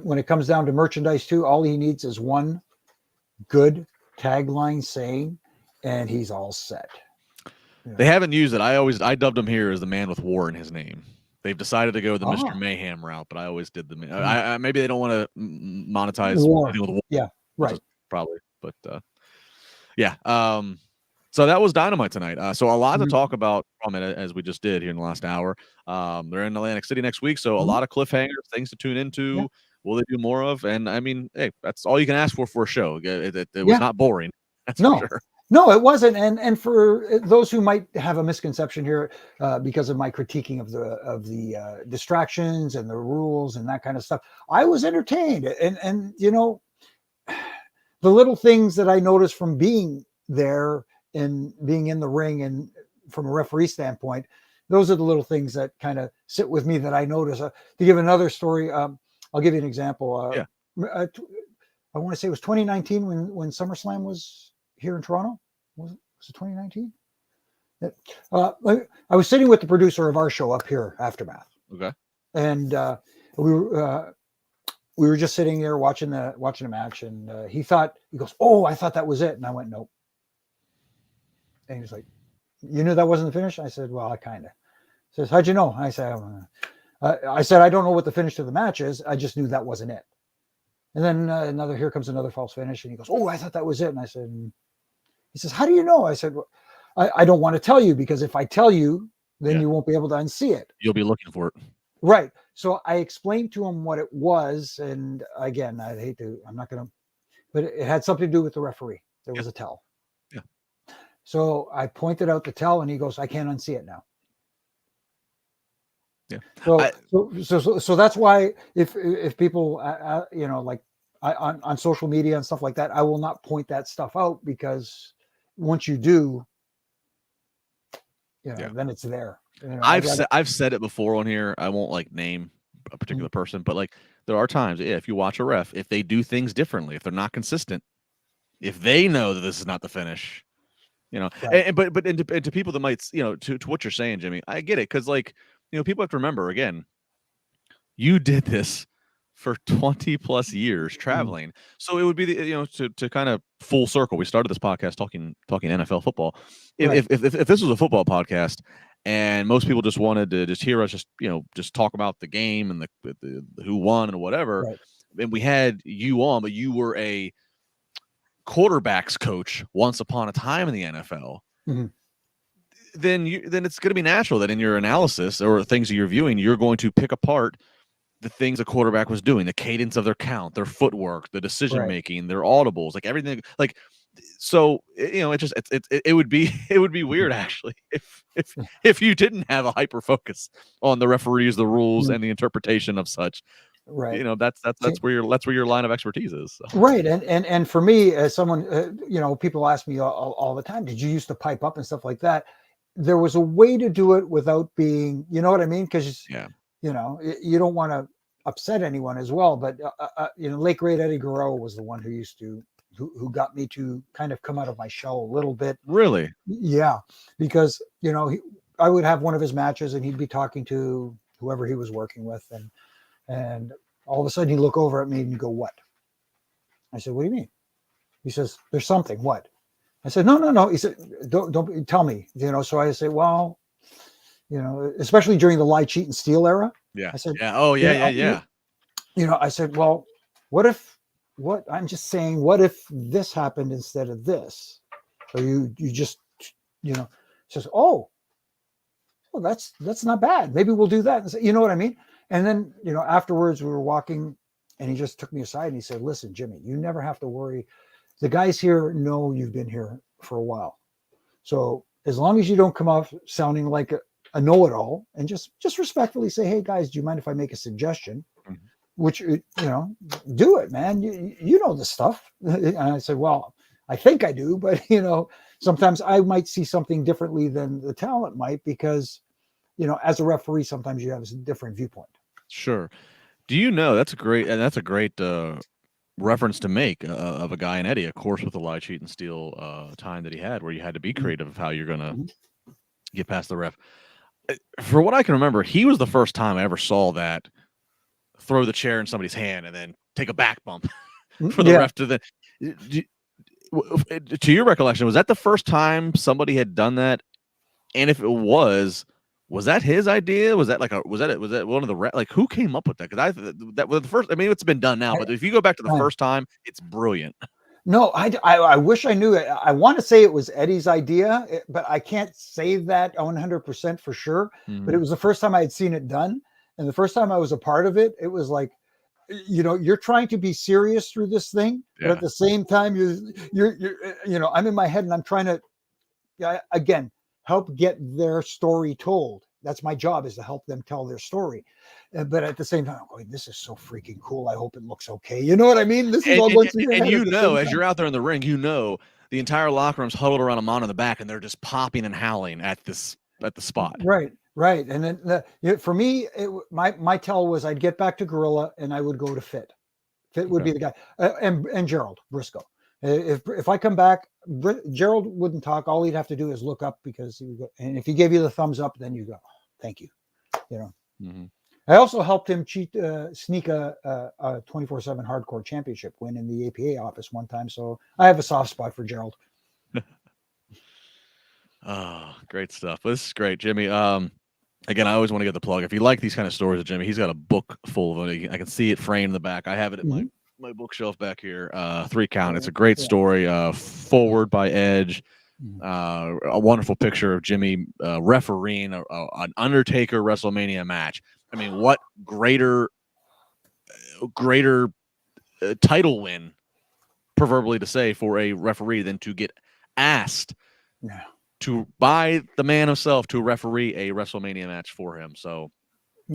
B: when it comes down to merchandise too, all he needs is one good tagline saying, and he's all set.
A: They haven't used it. I dubbed him here as the man with war in his name. They've decided to go the Mr. Mayhem route, but I always did the. Maybe they don't want to monetize anything with war.
B: Yeah, right.
A: Probably, but yeah. So that was Dynamite tonight. So a lot to talk about from it, as we just did here in the last hour. They're in Atlantic City next week, so a lot of cliffhangers, things to tune into. Yeah. Will they do more of? And I mean, hey, that's all you can ask for a show. It was not boring. That's for sure.
B: No, it wasn't. And for those who might have a misconception here because of my critiquing of the distractions and the rules and that kind of stuff, I was entertained. And the little things that I noticed from being there and being in the ring and from a referee standpoint, those are the little things that kind of sit with me that I notice. To give another story, I'll give you an example. I want to say it was 2019 when SummerSlam was here in Toronto. Was it 2019? I was sitting with the producer of our show up here, Aftermath.
A: Okay.
B: And we were just sitting there watching the match, and he goes, "Oh, I thought that was it," and I went, "Nope." And he was like, "You knew that wasn't the finish?" I said, "Well, I kind of." He says, "How'd you know?" I said, "I don't know what the finish to the match is. I just knew that wasn't it." And then here comes another false finish, and he goes, "Oh, I thought that was it," and I said. He says, "How do you know?" I said, well, I don't want to tell you, because if I tell you, then you won't be able to unsee it.
A: You'll be looking for it.
B: Right. So I explained to him what it was. And again, I'm not going to, but it had something to do with the referee. There was a tell.
A: Yeah.
B: So I pointed out the tell, and he goes, "I can't unsee it now."
A: Yeah.
B: So that's why if people, on social media and stuff like that, I will not point that stuff out, because once you do, then it's there.
A: I've said it before on here. I won't name a particular person, but there are times, if you watch a ref, if they do things differently, if they're not consistent, if they know that this is not the finish, Right. And to people that might, to what you're saying, Jimmy, I get it. Cause like, people have to remember again, you did this for 20 plus years traveling. So it would be to kind of full circle. We started this podcast talking NFL football. If this was a football podcast and most people just wanted to just hear us just talk about the game and the who won and whatever,
B: right.
A: and we had you on, but you were a quarterbacks coach once upon a time in the NFL.
B: Mm-hmm.
A: Then it's going to be natural that in your analysis or things that you're viewing, you're going to pick apart the things a quarterback was doing, the cadence of their count, their footwork, the decision making, their audibles, like everything. Like, so it would be weird actually if you didn't have a hyper focus on the referees, the rules, and the interpretation of such.
B: Right.
A: That's where your line of expertise is. So.
B: Right. And for me, as someone, people ask me all the time, did you used to pipe up and stuff like that? There was a way to do it without being, you know what I mean? Because you don't want to upset anyone as well. But late great Eddie Guerrero was the one who got me to kind of come out of my shell a little bit.
A: Really?
B: Yeah, because I would have one of his matches and he'd be talking to whoever he was working with, and all of a sudden he'd look over at me and go, "What?" I said, "What do you mean?" He says, "There's something." What? I said, No. He said, "Don't tell me." So I say, "Well, especially during the lie, cheat, and steal era."
A: Yeah.
B: I said,
A: "Yeah, oh yeah."
B: I said, "Well, what if this happened instead of this?" So you just, says, "Oh, well, that's not bad. Maybe we'll do that." And say, you know what I mean? And then, afterwards we were walking and he just took me aside and he said, "Listen, Jimmy, you never have to worry. The guys here know you've been here for a while. So as long as you don't come off sounding like a know-it-all and just respectfully say, 'Hey guys, do you mind if I make a suggestion?'" Mm-hmm. Which, do it, man. You know the stuff. And I said, "Well, I think I do, but sometimes I might see something differently than the talent might, because, as a referee, sometimes you have a different viewpoint."
A: Sure. Do you know, that's a great reference to make of a guy in Eddie, of course, with the lie, cheat, and steal time that he had, where you had to be creative of how you're going to get past the ref. For what I can remember, he was the first time I ever saw that throw the chair in somebody's hand and then take a back bump for the ref to to your recollection, was that the first time somebody had done that? And if it was that his idea? Was that one of the who came up with that? Because that was the first. I mean, it's been done now, but if you go back to the first time, it's brilliant.
B: No, I wish I knew it. I want to say it was Eddie's idea, but I can't say that 100% for sure. Mm-hmm. But it was the first time I had seen it done, and the first time I was a part of it. It was like, you're trying to be serious through this thing, but at the same time, you're I'm in my head and I'm trying to, again, help get their story told. That's my job, is to help them tell their story. But at the same time, I'm going, this is so freaking cool. I hope it looks okay. You know what I mean? This is all going through your head.
A: And as you're out there in the ring, the entire locker room's huddled around a monitor in the back, and they're just popping and howling at the spot.
B: Right. And then for me, my tell was I'd get back to Gorilla and I would go to Fit. Fit would be the guy, and Gerald Briscoe. If I come back, Gerald wouldn't talk. All he'd have to do is look up, because he would go, and if he gave you the thumbs up, then you go, "Thank you." Mm-hmm. I also helped him sneak a 24/7 hardcore championship win in the APA office one time. So I have a soft spot for Gerald.
A: Oh, great stuff. This is great, Jimmy. Again, I always want to get the plug. If you like these kind of stories of Jimmy, he's got a book full of it. I can see it framed in the back. I have it at my bookshelf back here. 3 count. It's a great story. Forward by Edge. A wonderful picture of Jimmy refereeing an Undertaker WrestleMania match. I mean, what greater title win, proverbially to say, for a referee than to get asked to by the man himself to referee a WrestleMania match for him. So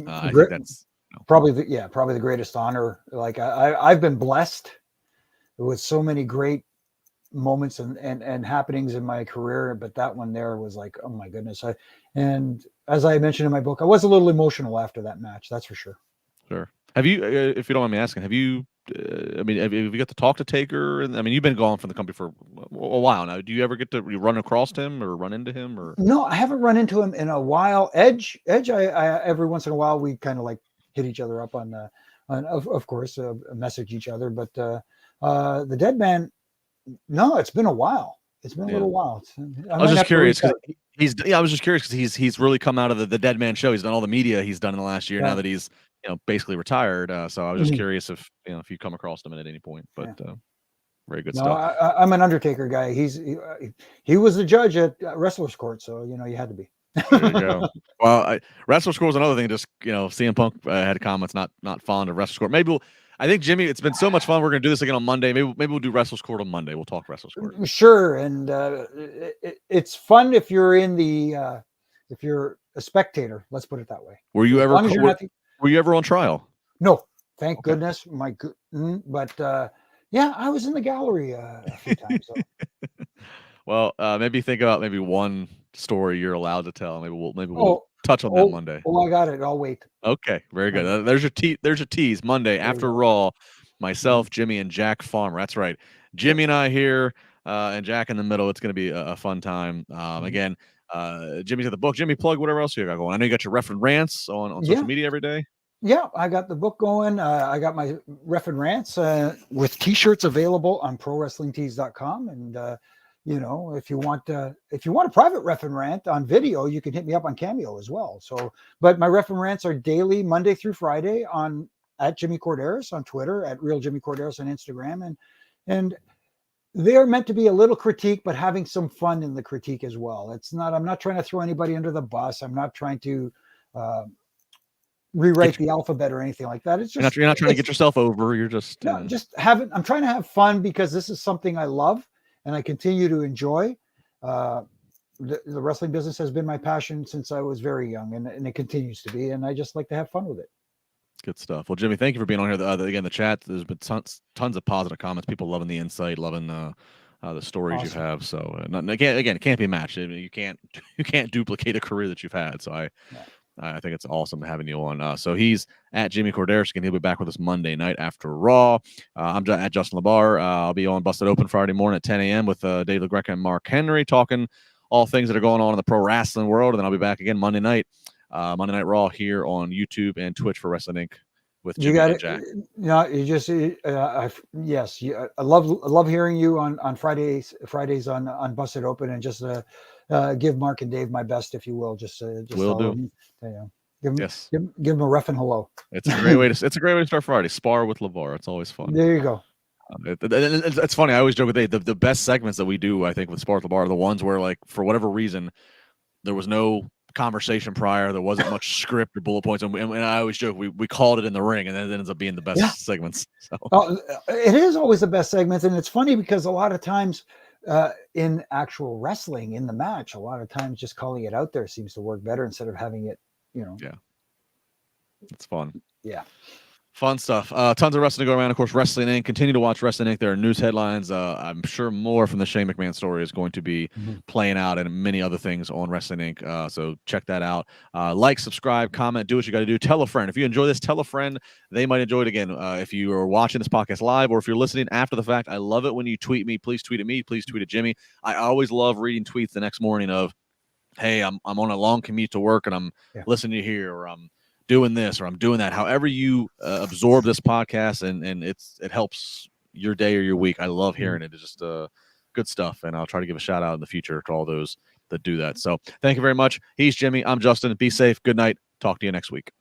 A: I think that's
B: probably the greatest honor. Like I've been blessed with so many great moments and happenings in my career, but that one there was like, oh my goodness. And as I mentioned in my book, I was a little emotional after that match. That's for sure.
A: Sure. Have you, if you don't mind me asking, have you I mean, have you got to talk to Taker? And I mean, you've been gone from the company for a while now. Do you ever get to run across him or run into him? Or
B: No, I haven't run into him in a while. Edge, I every once in a while we kind of like hit each other up on of course, message each other. But the Dead Man, no, it's been a while. It's been a little while.
A: I was just curious because I was just curious because he's really come out of the Dead Man show. He's done all the media he's done in the last year now that he's basically retired. So I was just curious if if you come across him at any point. But very good stuff.
B: I'm an Undertaker guy. He was the judge at Wrestlers Court, so you had to be.
A: There you go. Well, Wrestlers Court was another thing. Just CM Punk had comments not fond of Wrestlers Court. Maybe I think Jimmy, it's been so much fun. We're gonna do this again on Monday. Maybe we'll do Wrestlers Court on Monday. We'll talk Wrestlers Court.
B: Sure, and it's fun if you're in the if you're a spectator. Let's put it that way.
A: Were you ever on trial?
B: No, thank goodness. But yeah, I was in the gallery a few times. So.
A: Well, maybe think about one story you're allowed to tell. Maybe we'll touch on that Monday.
B: Oh, I got it. I'll wait.
A: Okay, very good. There's your tease. Monday after Raw, myself, Jimmy, and Jack Farmer. That's right. Jimmy and I here, and Jack in the middle. It's going to be a fun time. Again, Jimmy's at the book. Jimmy, plug whatever else you got going. I know you got your ref and rants on social media every day.
B: Yeah, I got the book going. I got my ref and rants with T-shirts available on ProWrestlingTees.com, and if you want a private ref and rant on video, you can hit me up on Cameo as well. So, but my ref and rants are daily, Monday through Friday at Jimmy Korderas on Twitter, at Real Jimmy Korderas on Instagram, and they are meant to be a little critique, but having some fun in the critique as well. I'm not trying to throw anybody under the bus. I'm not trying to rewrite the alphabet or anything like that. It's just
A: you're not trying to get yourself over. You're just
B: I'm trying to have fun because this is something I love and I continue to enjoy. The wrestling business has been my passion since I was very young, and it continues to be. And I just like to have fun with it.
A: Good stuff. Well, Jimmy, thank you for being on here. Again, the chat, there's been tons of positive comments. People loving the insight, loving the stories you have. So it can't be matched. You can't duplicate a career that you've had. So I think it's awesome having you on. So he's at Jimmy Korderas. He'll be back with us Monday night after Raw. I'm at Justin LaBar. I'll be on Busted Open Friday morning at 10 a.m. with Dave LaGreca and Mark Henry talking all things that are going on in the pro wrestling world. And then I'll be back again Monday Night Raw here on YouTube and Twitch for Wrestling Inc. with Jimmy and Jack.
B: Yes. I love hearing you on Fridays on Busted Open, and just give Mark and Dave my best, if you will. Just
A: will do.
B: Give them a ref and hello.
A: It's a great way to start Friday. Spar with LaBar. It's always fun.
B: There you go.
A: It's funny. I always joke with Dave. The best segments that we do, I think, with Spar with LaBar are the ones where, like, for whatever reason, there was no conversation prior. There wasn't much script or bullet points, and I always joke we called it in the ring, and then it ends up being the best segments. So.
B: It is always the best segments, and it's funny because a lot of times in actual wrestling, in the match, a lot of times just calling it out there seems to work better instead of having it,
A: Yeah, it's fun.
B: Yeah.
A: Fun stuff. Tons of wrestling to go around. Of course, Wrestling Inc. Continue to watch Wrestling Inc. There are news headlines. I'm sure more from the Shane McMahon story is going to be playing out, and many other things on Wrestling Inc. So check that out. Like, subscribe, comment, do what you got to do. Tell a friend. If you enjoy this, tell a friend. They might enjoy it again. If you are watching this podcast live, or if you're listening after the fact, I love it when you tweet me. Please tweet at me. Please tweet at Jimmy. I always love reading tweets the next morning of, hey, I'm on a long commute to work, and I'm listening to you here, or I'm doing this, or I'm doing that. However you absorb this podcast, and it helps your day or your week. I love hearing it. It's just good stuff, and I'll try to give a shout out in the future to all those that do that. So thank you very much. He's Jimmy. I'm Justin. Be safe. Good night. Talk to you next week.